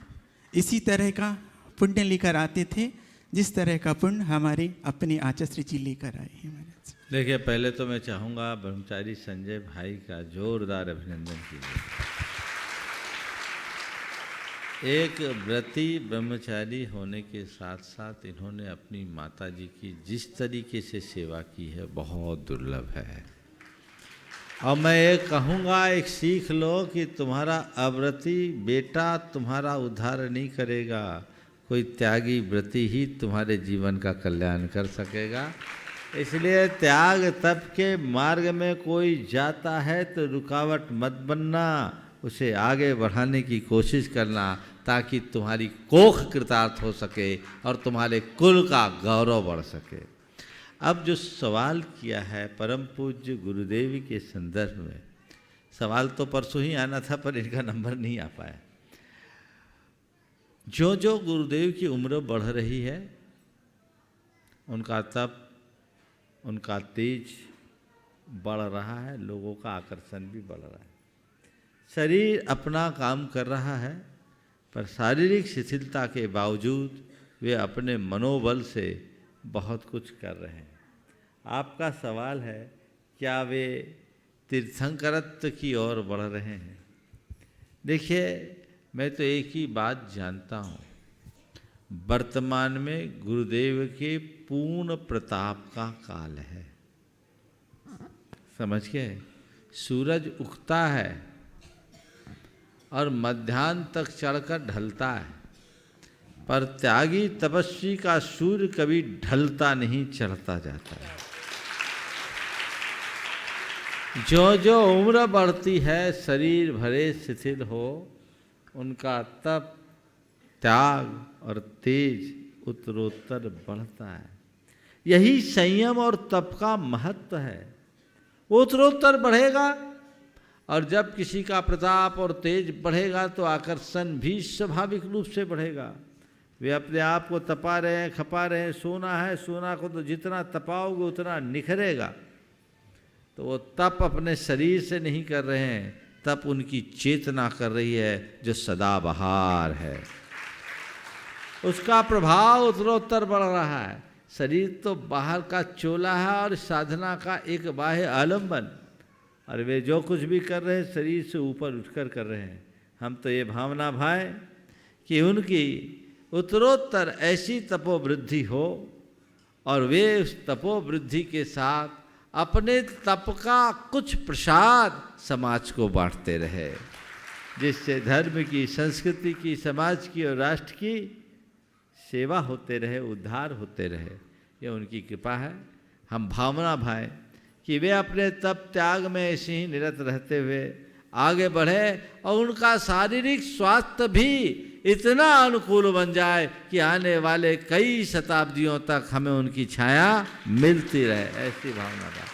इसी तरह का पुण्य लेकर आते थे जिस तरह का पुण्य हमारे अपने आचार्य जी लेकर आए हैं? महाराज देखिए, पहले तो मैं चाहूँगा ब्रह्मचारी संजय भाई का जोरदार अभिनंदन कीजिए। एक व्रती ब्रह्मचारी होने के साथ साथ इन्होंने अपनी माता जी की जिस तरीके से सेवा की है बहुत दुर्लभ है। और मैं ये कहूँगा, एक सीख लो कि तुम्हारा अव्रती बेटा तुम्हारा उद्धार नहीं करेगा, कोई त्यागी व्रती ही तुम्हारे जीवन का कल्याण कर सकेगा। इसलिए त्याग तप के मार्ग में कोई जाता है तो रुकावट मत बनना, उसे आगे बढ़ाने की कोशिश करना ताकि तुम्हारी कोख कृतार्थ हो सके और तुम्हारे कुल का गौरव बढ़ सके। अब जो सवाल किया है परम पूज्य गुरुदेव के संदर्भ में, सवाल तो परसों ही आना था पर इनका नंबर नहीं आ पाया। जो जो गुरुदेव की उम्र बढ़ रही है उनका तप, उनका तेज बढ़ रहा है, लोगों का आकर्षण भी बढ़ रहा है। शरीर अपना काम कर रहा है पर शारीरिक शिथिलता के बावजूद वे अपने मनोबल से बहुत कुछ कर रहे हैं। आपका सवाल है क्या वे तीर्थंकरत्व की ओर बढ़ रहे हैं? देखिए, मैं तो एक ही बात जानता हूँ, वर्तमान में गुरुदेव के पूर्ण प्रताप का काल है। समझ गए? सूरज उगता है और मध्याह्न तक चढ़कर ढलता है, पर त्यागी तपस्वी का सूर्य कभी ढलता नहीं, चढ़ता जाता है। जो जो उम्र बढ़ती है, शरीर भले शिथिल हो, उनका तप, त्याग और तेज उत्तरोत्तर बढ़ता है। यही संयम और तप का महत्व है। वो उत्तरोत्तर बढ़ेगा और जब किसी का प्रताप और तेज बढ़ेगा तो आकर्षण भी स्वाभाविक रूप से बढ़ेगा। वे अपने आप को तपा रहे हैं, खपा रहे हैं। सोना है, सोना को तो जितना तपाओगे उतना निखरेगा। तो वो तप अपने शरीर से नहीं कर रहे हैं, तप उनकी चेतना कर रही है जो सदाबहार है। उसका प्रभाव उत्तरोत्तर बढ़ रहा है। शरीर तो बाहर का चोला है और साधना का एक बाह्य आलम्बन, और वे जो कुछ भी कर रहे हैं शरीर से ऊपर उठकर कर रहे हैं। हम तो ये भावना भाए कि उनकी उत्तरोत्तर ऐसी तपोवृद्धि हो और वे उस तपोवृद्धि के साथ अपने तप का कुछ प्रसाद समाज को बांटते रहे, जिससे धर्म की, संस्कृति की, समाज की और राष्ट्र की सेवा होते रहे, उद्धार होते रहे। ये उनकी कृपा है। हम भावना भाएं कि वे अपने तप त्याग में ऐसे ही निरत रहते हुए आगे बढ़े और उनका शारीरिक स्वास्थ्य भी इतना अनुकूल बन जाए कि आने वाले कई शताब्दियों तक हमें उनकी छाया मिलती रहे, ऐसी भावना भाएं।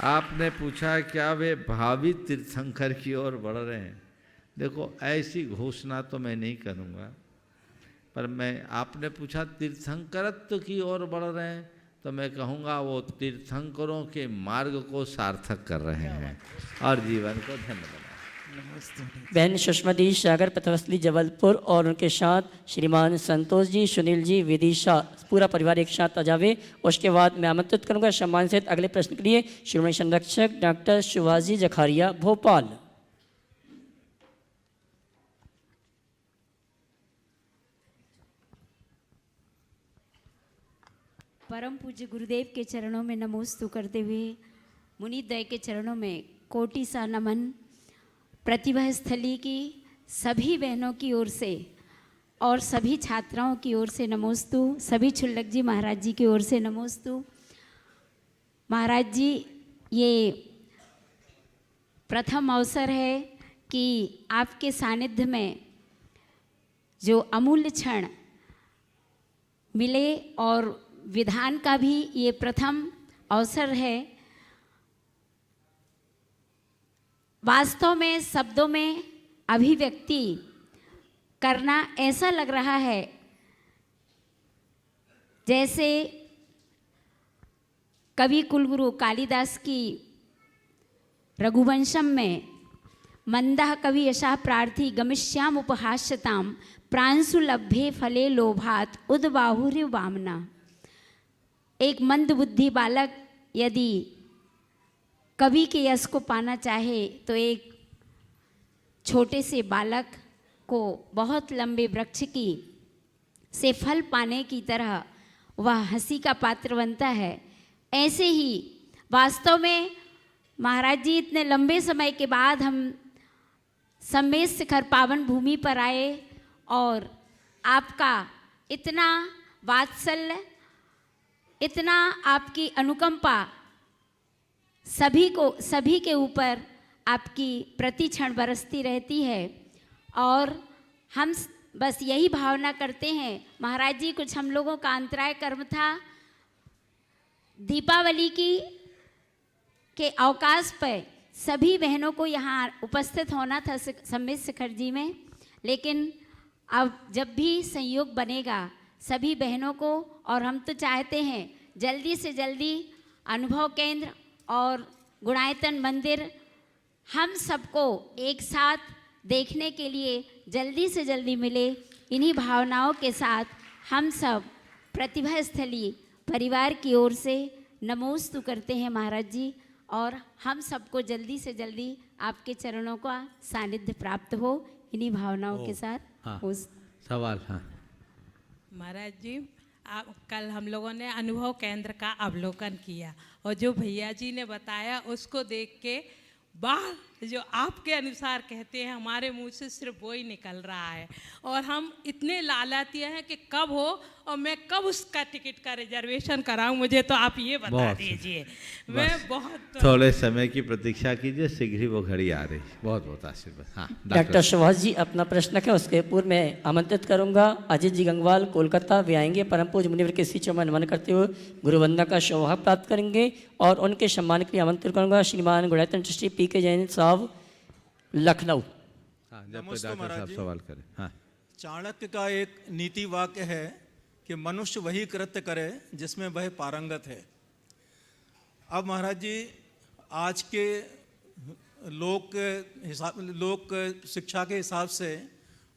आपने पूछा क्या वे भावी तीर्थंकर की ओर बढ़ रहे हैं। देखो, ऐसी घोषणा तो मैं नहीं करूँगा, पर आपने पूछा तीर्थंकरत्व की ओर बढ़ रहे हैं, तो मैं कहूँगा वो तीर्थंकरों के मार्ग को सार्थक कर रहे हैं और जीवन को धन्य बनाए। बहन सुषमादी सागर पथवसली जबलपुर और उनके साथ श्रीमान संतोष जी, सुनील जी, विदिशा, पूरा परिवार एक साथ आ जावे। उसके बाद मैं आमंत्रित करूंगा सम्मान सहित अगले प्रश्न के लिए श्रीमणी संरक्षक डॉक्टर सुभाष जखारिया, भोपाल। परम पूज्य गुरुदेव के चरणों में नमोस्तु करते हुए मुनिद्वय के चरणों में कोटि सा नमन। प्रतिभा स्थली की सभी बहनों की ओर से और सभी छात्राओं की ओर से नमोस्तु। सभी छुल्लक जी महाराज जी की ओर से नमोस्तु। महाराज जी, ये प्रथम अवसर है कि आपके सानिध्य में जो अमूल्य क्षण मिले और विधान का भी ये प्रथम अवसर है। वास्तव में शब्दों में अभिव्यक्ति करना ऐसा लग रहा है जैसे कवि कुलगुरु कालिदास की रघुवंशम में मंदः कवि यशा प्रार्थी गमिष्याम उपहास्यताम प्रांशु लभ्ये फले लोभात उद्बाहुर्य वामना। एक मंद बुद्धि बालक यदि कवि के यश को पाना चाहे तो एक छोटे से बालक को बहुत लंबे वृक्ष की से फल पाने की तरह वह हंसी का पात्र बनता है। ऐसे ही वास्तव में महाराज जी इतने लंबे समय के बाद हम सम्मेद शिखर पावन भूमि पर आए और आपका इतना वात्सल्य, इतना आपकी अनुकंपा, सभी के ऊपर आपकी प्रति क्षण बरसती रहती है। और हम बस यही भावना करते हैं। महाराज जी, कुछ हम लोगों का अंतराय कर्म था, दीपावली के अवकाश पर सभी बहनों को यहाँ उपस्थित होना था सम्मेद शिखर जी में, लेकिन अब जब भी संयोग बनेगा सभी बहनों को, और हम तो चाहते हैं जल्दी से जल्दी अनुभव केंद्र और गुणायतन मंदिर हम सबको एक साथ देखने के लिए जल्दी से जल्दी मिले। इन्हीं भावनाओं के साथ हम सब प्रतिभा स्थली परिवार की ओर से नमोस्तु करते हैं महाराज जी, और हम सबको जल्दी से जल्दी आपके चरणों का सानिध्य प्राप्त हो। इन्हीं भावनाओं के साथ हाँ, सवाल। हाँ महाराज जी, कल हम लोगों ने अनुभव केंद्र का अवलोकन किया और जो भैया जी ने बताया उसको देख के बात जो आपके अनुसार कहते हैं हमारे मुंह से सिर्फ वो ही निकल रहा है। और हम इतने लालाती हैं कि कब हो और मैं कब उसका टिकट का रिजर्वेशन कराऊं, मुझे तो आप ये बता दीजिए। मैं बहुत थोड़े समय की प्रतीक्षा कीजिए, शीघ्र ही वो घड़ी आ रही। बहुत बहुत आशीर्वाद। हाँ, डॉक्टर सुभाष जी अपना प्रश्न रखें, उसके पूर्व मैं आमंत्रित करूंगा अजीत जी गंगवाल कोलकाता वे आएंगे। परम पूज्य मुनिवर के शीचों में नमन करते हुए गुरुवंदना का सौभाग्य प्राप्त करेंगे और उनके सम्मान के लिए आमंत्रित करूंगा श्रीमान गुणायतन ट्रस्टी पी.के. जैन साहब, लखनऊ। हाँ, जब कोई डॉक्टर साहब सवाल करें। हाँ, चाणक्य का एक नीति वाक्य है कि मनुष्य वही कृत्य करे जिसमें वह पारंगत है। अब महाराज जी, आज के लोक शिक्षा के हिसाब से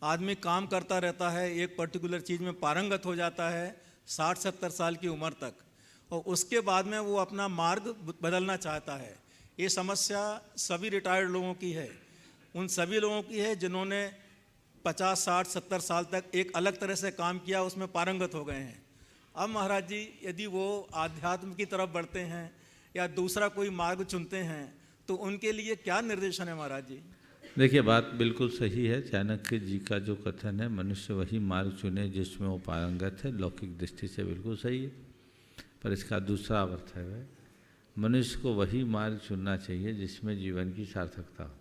आदमी काम करता रहता है, एक पर्टिकुलर चीज़ में पारंगत हो जाता है 60-70 साल की उम्र तक, और उसके बाद में वो अपना मार्ग बदलना चाहता है। ये समस्या सभी रिटायर्ड लोगों की है। उन सभी लोगों की है जिन्होंने 50, 60, 70 साल तक एक अलग तरह से काम किया, उसमें पारंगत हो गए हैं। अब महाराज जी यदि वो आध्यात्म की तरफ बढ़ते हैं या दूसरा कोई मार्ग चुनते हैं तो उनके लिए क्या निर्देशन है महाराज जी? देखिए, बात बिल्कुल सही है। चाणक्य जी का जो कथन है, मनुष्य वही मार्ग चुने जिसमें वो पारंगत है, लौकिक दृष्टि से बिल्कुल सही है। पर इसका दूसरा अर्थ है, मनुष्य को वही मार्ग चुनना चाहिए जिसमें जीवन की सार्थकता हो।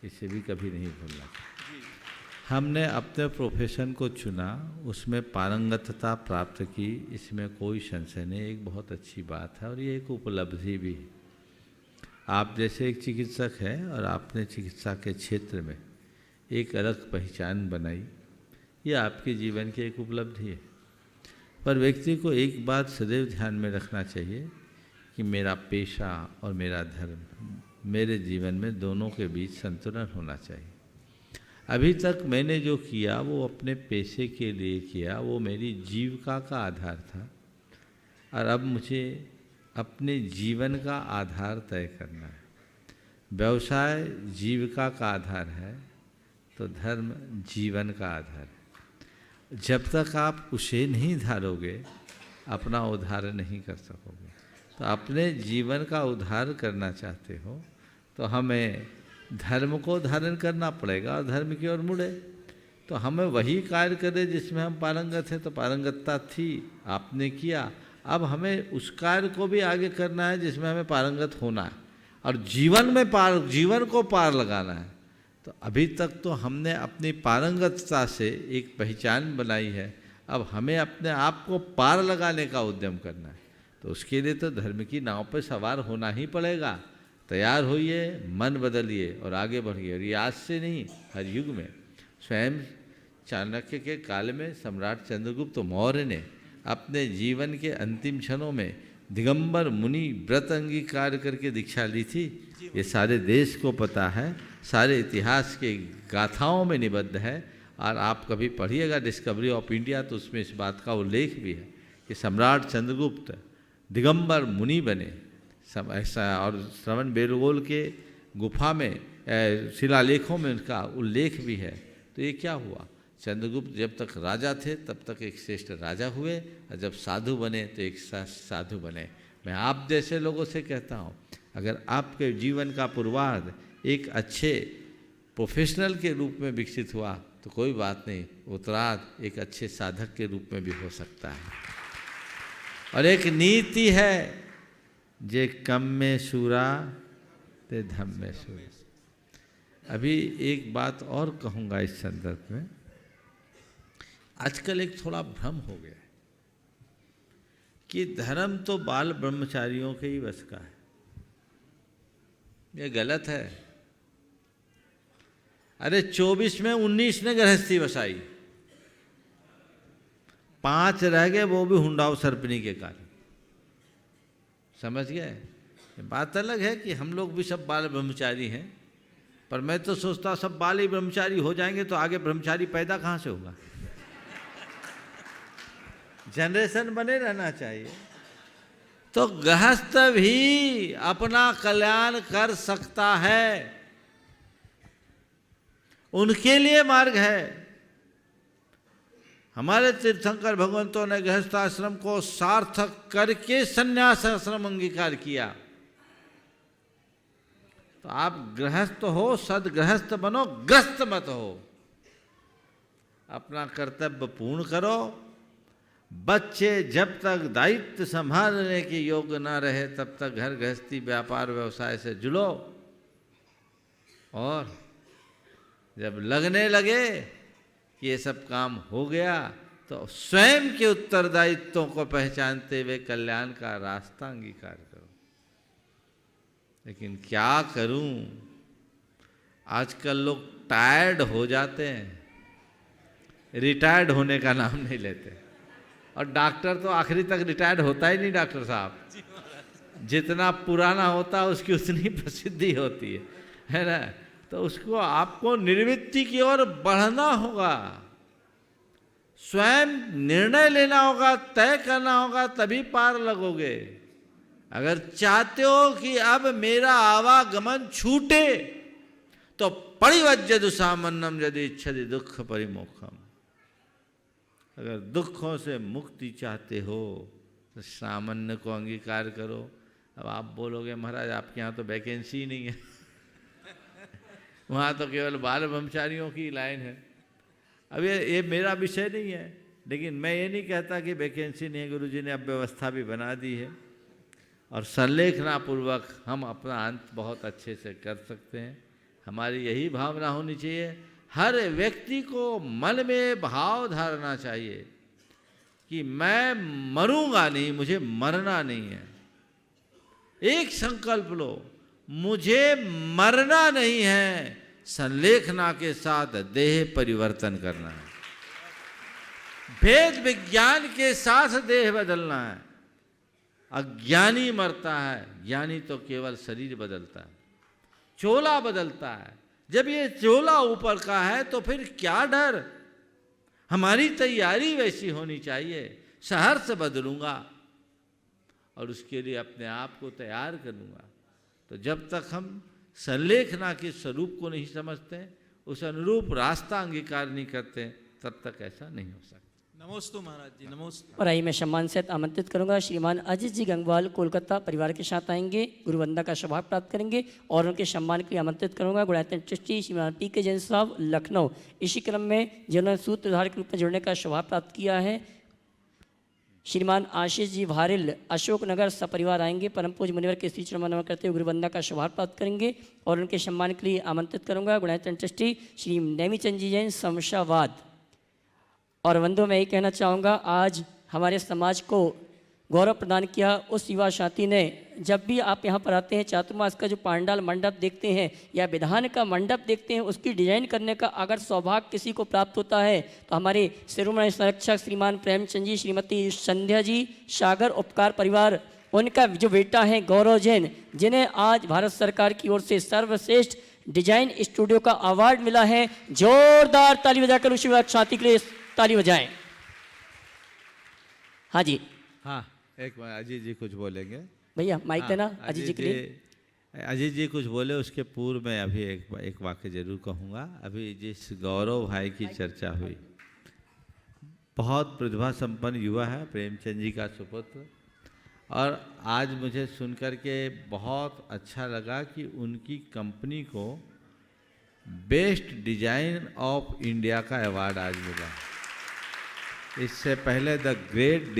इसे भी कभी नहीं भूलना चाहिए। हमने अपने प्रोफेशन को चुना, उसमें पारंगतता प्राप्त की, इसमें कोई संशय नहीं, एक बहुत अच्छी बात है और ये एक उपलब्धि भी है। आप जैसे एक चिकित्सक हैं और आपने चिकित्सा के क्षेत्र में एक अलग पहचान बनाई, ये आपके जीवन की एक उपलब्धि है। पर व्यक्ति को एक बात सदैव ध्यान में रखना चाहिए कि मेरा पेशा और मेरा धर्म, मेरे जीवन में दोनों के बीच संतुलन होना चाहिए। अभी तक मैंने जो किया वो अपने पेशे के लिए किया, वो मेरी जीविका का आधार था, और अब मुझे अपने जीवन का आधार तय करना है। व्यवसाय जीविका का आधार है तो धर्म जीवन का आधार है। जब तक आप उसे नहीं धारोगे, अपना उद्धार नहीं कर सकोगे। तो अपने जीवन का उद्धार करना चाहते हो तो हमें धर्म को धारण करना पड़ेगा और धर्म की ओर मुड़े। तो हमें वही कार्य करें जिसमें हम पारंगत हैं। तो पारंगतता थी, आपने किया, अब हमें उस कार्य को भी आगे करना है जिसमें हमें पारंगत होना है और जीवन को पार लगाना है। तो अभी तक तो हमने अपनी पारंगतता से एक पहचान बनाई है, अब हमें अपने आप को पार लगाने का उद्यम करना है। तो उसके लिए तो धर्म की नाव पर सवार होना ही पड़ेगा। तैयार होइए, मन बदलिए और आगे बढ़िए। और ये आज से नहीं, हर युग में। स्वयं चाणक्य के काल में सम्राट चंद्रगुप्त मौर्य ने अपने जीवन के अंतिम क्षणों में दिगंबर मुनि व्रत अंगीकार करके दीक्षा ली थी। ये सारे देश को पता है, सारे इतिहास के गाथाओं में निबद्ध है। और आप कभी पढ़िएगा डिस्कवरी ऑफ इंडिया तो उसमें इस बात का उल्लेख भी है कि सम्राट चंद्रगुप्त दिगंबर मुनि बने। ऐसा और श्रवण बेलगोल के गुफा में शिलालेखों में उनका उल्लेख भी है। तो ये क्या हुआ, चंद्रगुप्त जब तक राजा थे तब तक एक श्रेष्ठ राजा हुए, और जब साधु बने तो एक साधु बने। मैं आप जैसे लोगों से कहता हूँ, अगर आपके जीवन का पूर्वार्ध एक अच्छे प्रोफेशनल के रूप में विकसित हुआ तो कोई बात नहीं, उत्तरार्ध एक अच्छे साधक के रूप में भी हो सकता है। और एक नीति है, जे कम में सूरा ते धम में सूरा। अभी एक बात और कहूँगा इस संदर्भ में। आजकल एक थोड़ा भ्रम हो गया है कि धर्म तो बाल ब्रह्मचारियों के ही बस का है। ये गलत है। अरे 24 में 19 ने गृहस्थी बसाई, 5 रह गए, वो भी हुंडाओ सर्पनी के कारण। समझ गए? बात अलग है कि हम लोग भी सब बाल ब्रह्मचारी हैं, पर मैं तो सोचता सब बाल ही ब्रह्मचारी हो जाएंगे तो आगे ब्रह्मचारी पैदा कहाँ से होगा? जनरेशन बने रहना चाहिए। तो गृहस्थ भी अपना कल्याण कर सकता है, उनके लिए मार्ग है। हमारे तीर्थंकर भगवंतों ने गृहस्थाश्रम को सार्थक करके संन्यास आश्रम अंगीकार किया। तो आप गृहस्थ हो, सदगृहस्थ बनो, ग्रस्त मत हो। अपना कर्तव्य पूर्ण करो। बच्चे जब तक दायित्व संभालने के योग्य न रहे तब तक घर गृहस्थी व्यापार व्यवसाय से जुड़ो, और जब लगने लगे कि ये सब काम हो गया तो स्वयं के उत्तरदायित्वों को पहचानते हुए कल्याण का रास्ता अंगीकार करो। लेकिन क्या करूं, आजकल लोग टायर्ड हो जाते हैं, रिटायर्ड होने का नाम नहीं लेते। और डॉक्टर तो आखिरी तक रिटायर्ड होता ही नहीं। डॉक्टर साहब जितना पुराना होता है उसकी उतनी प्रसिद्धि होती है ना। तो उसको आपको निर्वृत्ति की ओर बढ़ना होगा, स्वयं निर्णय लेना होगा, तय करना होगा, तभी पार लगोगे। अगर चाहते हो कि अब मेरा आवागमन छूटे तो परिवज्यदु सामन्नम यदि इच्छति दुख परिमोक्षम। अगर दुखों से मुक्ति चाहते हो तो सामान्य को अंगीकार करो। अब आप बोलोगे महाराज आपके यहाँ तो वैकेंसी ही नहीं है वहाँ तो केवल बाल ब्रह्मचारियों की लाइन है। अब ये मेरा विषय नहीं है, लेकिन मैं ये नहीं कहता कि वैकेंसी नहीं है। गुरुजी ने अब व्यवस्था भी बना दी है और संलेखनापूर्वक हम अपना अंत बहुत अच्छे से कर सकते हैं। हमारी यही भावना होनी चाहिए। हर व्यक्ति को मन में भाव धारना चाहिए कि मैं मरूंगा नहीं, मुझे मरना नहीं है। एक संकल्प लो, मुझे मरना नहीं है, संलेखना के साथ देह परिवर्तन करना है, भेद विज्ञान के साथ देह बदलना है। अज्ञानी मरता है, ज्ञानी तो केवल शरीर बदलता है, चोला बदलता है। जब ये चोला ऊपर का है तो फिर क्या डर। हमारी तैयारी वैसी होनी चाहिए, शहर से बदलूंगा और उसके लिए अपने आप को तैयार करूंगा। तो जब तक हम संलेखना के स्वरूप को नहीं समझते, उस अनुरूप रास्ता अंगीकार नहीं करते, तब तक ऐसा नहीं हो सकता। नमोस्तु महाराज जी, नमोस्तु। और आइए मैं सम्मान से आमंत्रित करूंगा श्रीमान अजीत जी गंगवाल कोलकाता परिवार के साथ आएंगे, गुरुवंदना का सौभाग्य प्राप्त करेंगे और उनके सम्मान के लिए आमंत्रित करूंगा गुणायतन ट्रस्टी श्रीमान पी.के. जैन साहब लखनऊ। इसी क्रम में जिन्होंने सूत्रधार के रूप में जुड़ने का सौभाग्य प्राप्त किया है श्रीमान आशीष जी भारिल अशोक नगर सपरिवार आएंगे, परम पूज्य मुनिवर के श्री चरण नमन करते हुए गुरुवंदना का सौभाग्य प्राप्त करेंगे और उनके सम्मान के लिए आमंत्रित करूंगा गुणायतन ट्रस्टी श्री नेमीचंद जी जैन शमशाबाद। और बंधु मैं ये कहना चाहूँगा, आज हमारे समाज को गौरव प्रदान किया उस युवा साथी ने। जब भी आप यहाँ पर आते हैं, चातुर्मास का जो पांडाल मंडप देखते हैं या विधान का मंडप देखते हैं, उसकी डिजाइन करने का अगर सौभाग्य किसी को प्राप्त होता है तो हमारे शिरोमणि संरक्षक श्रीमान प्रेमचंद जी, श्रीमती संध्या जी, सागर उपकार परिवार, उनका जो बेटा है गौरव जैन, जिन्हें आज भारत सरकार की ओर से सर्वश्रेष्ठ डिजाइन स्टूडियो का अवार्ड मिला है। जोरदार ताली बजाकर उस युवा साथी के लिए ताली बजाएं। हाँ जी, हाँ, एक अजीत जी कुछ बोलेंगे। भैया माइक देना अजीत जी के लिए। अजीत जी कुछ बोले, उसके पूर्व में अभी एक वाक्य जरूर कहूँगा। अभी जिस गौरव भाई की चर्चा हुई, बहुत प्रतिभा संपन्न युवा है, प्रेमचंद जी का सुपुत्र, और आज मुझे सुनकर के बहुत अच्छा लगा कि उनकी कंपनी को बेस्ट डिजाइन ऑफ इंडिया का अवार्ड आज मिला। इससे पहले द ग्रेट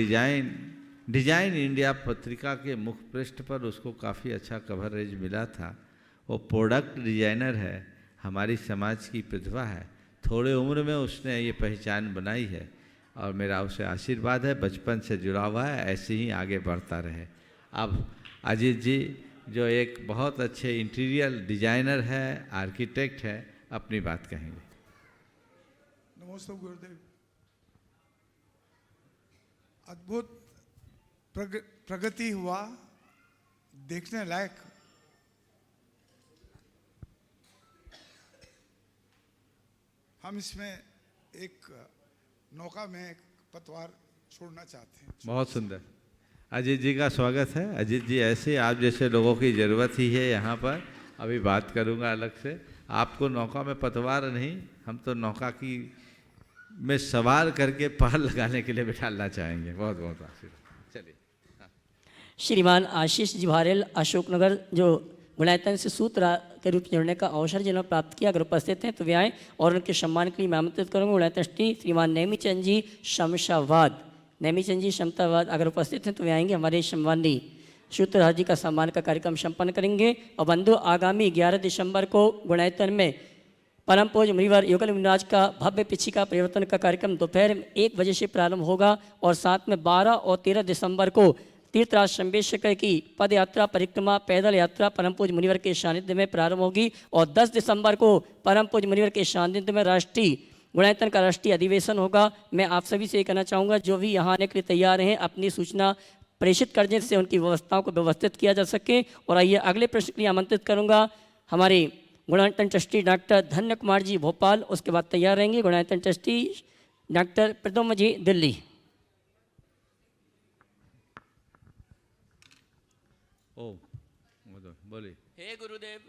डिजाइन इंडिया पत्रिका के मुख पृष्ठ पर उसको काफ़ी अच्छा कवरेज मिला था। वो प्रोडक्ट डिजाइनर है, हमारी समाज की प्रतिभा है। थोड़े उम्र में उसने ये पहचान बनाई है और मेरा उसे आशीर्वाद है, बचपन से जुड़ा हुआ है, ऐसे ही आगे बढ़ता रहे। अब अजीत जी जो एक बहुत अच्छे इंटीरियर डिजाइनर है, आर्किटेक्ट है, अपनी बात कहेंगे। नमस्ते गुरुदेव। अद्भुत प्रगति हुआ, देखने लायक। हम इसमें एक नौका में एक पतवार छोड़ना चाहते हैं। बहुत सुंदर। अजीत जी का स्वागत है। अजीत जी ऐसे आप जैसे लोगों की ज़रूरत ही है यहाँ पर। अभी बात करूँगा अलग से। आपको नौका में पतवार नहीं, हम तो नौका की में सवार करके पार लगाने के लिए बिठाना चाहेंगे। बहुत बहुत आशीर्वाद। चलिए। श्रीमान आशीष जी भारेल अशोकनगर जो गुणायतन से सूत्र के रूप में जुड़ने का अवसर जिन्होंने प्राप्त किया, अगर उपस्थित हैं तो वे आएँ और उनके सम्मान के लिए मैं आमंत्रित करूँगा गुणायतन श्रीमान नेमीचंद जी शमशाबाद। नेमीचंद जी शमशाबाद अगर उपस्थित हैं तो वे आएंगे, हमारे सम्मानी सूत्रधार जी का सम्मान का कार्यक्रम संपन्न करेंगे। और बंधु आगामी 11 दिसंबर को गुणायतन में परम पूज्य मुनिवर युगल मुनिराज का भव्य पिछिका परिवर्तन का कार्यक्रम दोपहर 1 बजे से प्रारंभ होगा और साथ में 12 और 13 दिसंबर को तीर्थराज शंबेश्वर की पद यात्रा परिक्रमा पैदल यात्रा परम पूज्य मुनिवर के सानिध्य में प्रारंभ होगी और 10 दिसंबर को परम पूज्य मुनिवर के सानिध्य में राष्ट्रीय गुणायतन का राष्ट्रीय अधिवेशन होगा। मैं आप सभी से ये कहना चाहूँगा, जो भी यहाँ आने के लिए तैयार हैं अपनी सूचना प्रेषित कर दें जिससे उनकी व्यवस्थाओं को व्यवस्थित किया जा सके। और आइए अगले प्रश्न के लिए आमंत्रित करूँगा हमारे गुणायतन ट्रस्टी डॉक्टर धन्य कुमार जी भोपाल, उसके बाद तैयार रहेंगे गुणायतन ट्रस्टी डॉक्टर प्रदुम्न जी दिल्ली। ओ बोलिए। हे गुरुदेव,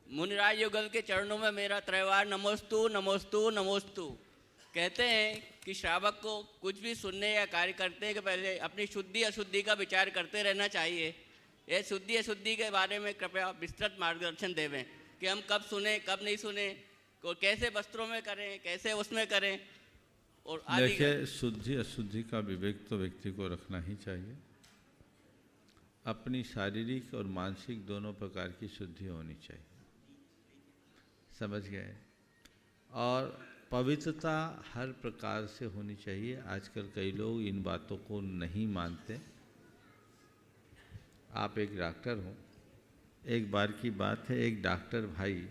मुनिराज युगल के चरणों में मेरा त्रैवार नमोस्तु नमोस्तु नमोस्तु। कहते हैं कि श्रावक को कुछ भी सुनने या कार्य करने के पहले अपनी शुद्धि अशुद्धि का विचार करते रहना चाहिए। ये शुद्धि अशुद्धि के बारे में कृपया विस्तृत मार्गदर्शन देवें कि हम कब सुने कब नहीं सुने, को कैसे वस्त्रों में करें, कैसे उसमें करें और आदि। देखिए, शुद्धि अशुद्धि का विवेक तो व्यक्ति को रखना ही चाहिए। अपनी शारीरिक और मानसिक दोनों प्रकार की शुद्धि होनी चाहिए, समझ गए। और पवित्रता हर प्रकार से होनी चाहिए। आजकल कई लोग इन बातों को नहीं मानते। आप एक डॉक्टर हो, एक बार की बात है, एक डॉक्टर भाई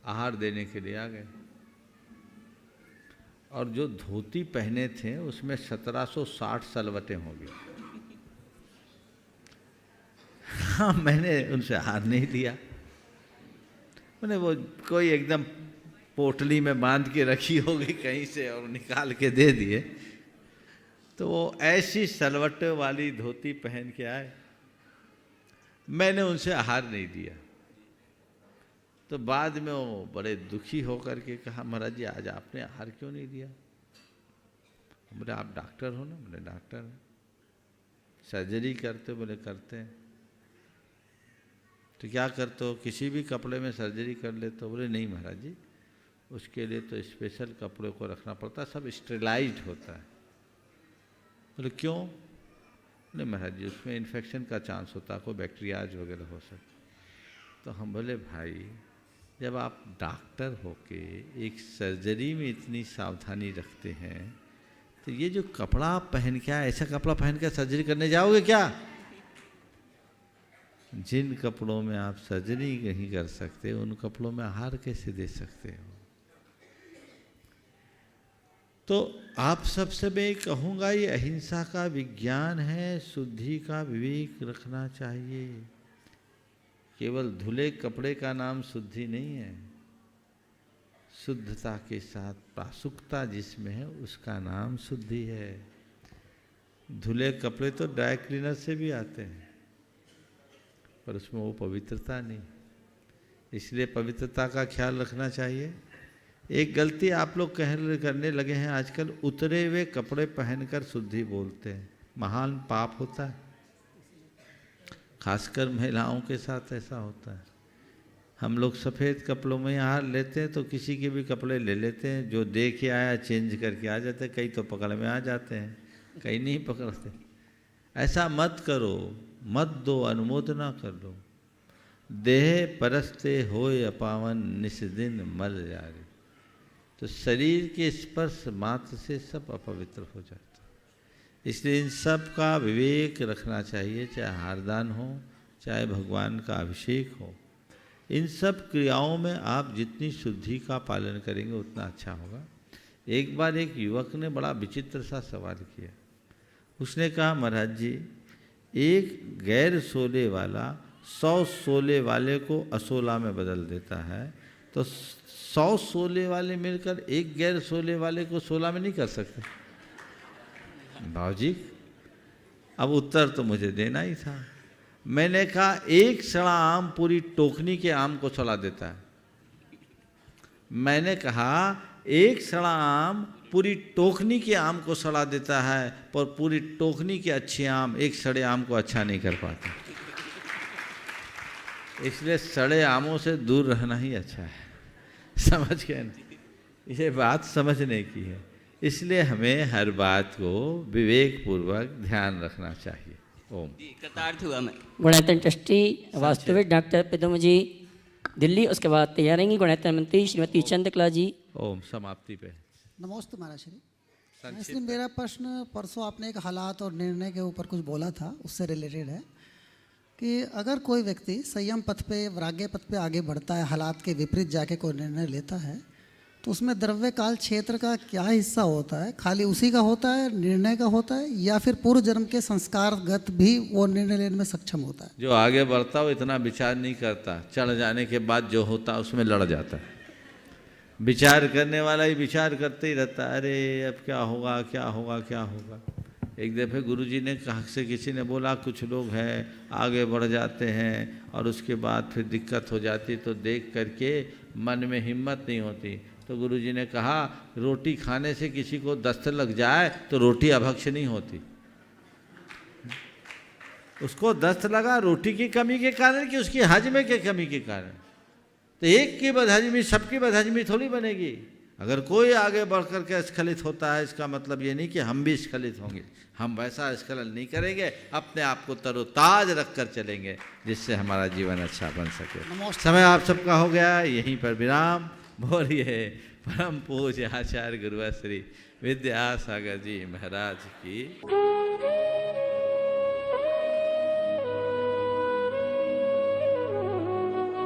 आहार देने के लिए आ गए और जो धोती पहने थे उसमें 1760 सलवटें हो गई। हाँ, मैंने उनसे आहार नहीं लिया। मैंने वो कोई एकदम पोटली में बांध के रखी होगी कहीं से और निकाल के दे दिए। तो वो ऐसी सलवट वाली धोती पहन के आए, मैंने उनसे आहार नहीं दिया। तो बाद में वो बड़े दुखी होकर के कहा, महाराज जी आज आपने आहार क्यों नहीं दिया? बोले आप डॉक्टर हो ना? बोले डॉक्टर हैं। सर्जरी करते हो? बोले करते हैं। तो क्या करते हो? किसी भी कपड़े में सर्जरी कर लेते हो? बोले नहीं महाराज जी, उसके लिए तो स्पेशल कपड़े को रखना पड़ता है, सब स्टेरिलाइज्ड होता है। बोले क्यों? बोले महाराज जी उसमें इन्फेक्शन का चांस होता है, कोई बैक्टीरियाज वगैरह हो सकता। तो हम बोले भाई जब आप डॉक्टर होके एक सर्जरी में इतनी सावधानी रखते हैं तो ये जो कपड़ा आप पहन के आए, ऐसा कपड़ा पहन के सर्जरी करने जाओगे क्या? जिन कपड़ों में आप सर्जरी नहीं कर सकते उन कपड़ों में आहार कैसे दे सकते हो? तो आप सबसे मैं कहूँगा ये अहिंसा का विज्ञान है, शुद्धि का विवेक रखना चाहिए। केवल धुले कपड़े का नाम शुद्धि नहीं है, शुद्धता के साथ पासुकता जिसमें है उसका नाम शुद्धि है। धुले कपड़े तो ड्राई क्लीनर से भी आते हैं पर उसमें वो पवित्रता नहीं, इसलिए पवित्रता का ख्याल रखना चाहिए। एक गलती आप लोग करने लगे हैं आजकल, उतरे हुए कपड़े पहनकर शुद्धि बोलते हैं। महान पाप होता है, खासकर महिलाओं के साथ ऐसा होता है। हम लोग सफ़ेद कपड़ों में आहार लेते हैं तो किसी के भी कपड़े ले लेते हैं, जो दे के आया चेंज करके आ जाते हैं। कई तो पकड़ में आ जाते हैं, कई नहीं पकड़ते। ऐसा मत करो, मत दो, अनुमोदना कर लो। देह परस्ते होय अपावन निस दिन मल जारे। तो शरीर के स्पर्श मात्र से सब अपवित्र हो जाता है। इसलिए इन सब का विवेक रखना चाहिए, चाहे हारदान हो, चाहे भगवान का अभिषेक हो। इन सब क्रियाओं में आप जितनी शुद्धि का पालन करेंगे उतना अच्छा होगा। एक बार एक युवक ने बड़ा विचित्र सा सवाल किया। उसने कहा महाराज जी एक गैर सोले वाला 100 सोले वाले को असोला में बदल देता है, तो 100 सोले वाले मिलकर एक गैर सोले वाले को 16 में नहीं कर सकते? भावजी अब उत्तर तो मुझे देना ही था। मैंने कहा एक सड़ा आम पूरी टोकनी के आम को सड़ा देता है। मैंने कहा एक सड़ा आम पूरी टोकनी के आम को सड़ा देता है, पर पूरी टोकनी के अच्छे आम एक सड़े आम को अच्छा नहीं कर पाते। इसलिए सड़े आमों से दूर रहना ही अच्छा है, समझ गए ना? ये बात समझने की है। इसलिए हमें हर बात को विवेक पूर्वक ध्यान रखना चाहिए। ओम। कृतार्थ हुआ मैं। गुणायतन ट्रस्टी वास्तविक डॉक्टर पिदम जी दिल्ली, उसके बाद तैयार रहेंगी गुणायतन मंत्री श्रीमती चंद्रकला जी। ओम। समाप्ति पे नमोस्तु महाराज श्री। इसलिए मेरा प्रश्न, परसों आपने एक हालात और निर्णय के ऊपर कुछ बोला था, उससे रिलेटेड है कि अगर कोई व्यक्ति संयम पथ पे, वैराग्य पथ पे आगे बढ़ता है, हालात के विपरीत जाके कोई निर्णय लेता है, तो उसमें द्रव्य काल क्षेत्र का क्या हिस्सा होता है? खाली उसी का होता है, निर्णय का होता है, या फिर पूर्व जन्म के संस्कारगत भी वो निर्णय लेने में सक्षम होता है? जो आगे बढ़ता हो इतना विचार नहीं करता, चढ़ जाने के बाद जो होता है उसमें लड़ जाता है। विचार करने वाला ही विचार करते ही रहता है, अरे अब क्या होगा क्या होगा क्या होगा। एक दफ़े गुरुजी ने कहा से किसी ने बोला कुछ लोग हैं आगे बढ़ जाते हैं और उसके बाद फिर दिक्कत हो जाती, तो देख करके मन में हिम्मत नहीं होती। तो गुरुजी ने कहा रोटी खाने से किसी को दस्त लग जाए तो रोटी अभक्ष नहीं होती। उसको दस्त लगा रोटी की कमी के कारण कि उसकी हजमे के कमी के कारण। तो एक की बदहजमी सबकी बदहजमी थोड़ी बनेगी। अगर कोई आगे बढ़ कर के स्खलित होता है, इसका मतलब ये नहीं कि हम भी स्खलित होंगे। हम वैसा स्खलन नहीं करेंगे, अपने आप को तरोताज रख कर चलेंगे, जिससे हमारा जीवन अच्छा बन सके। समय आप सबका हो गया, यहीं पर विराम। बोलिए परम पूज्य आचार्य गुरुवर श्री विद्यासागर जी महाराज की।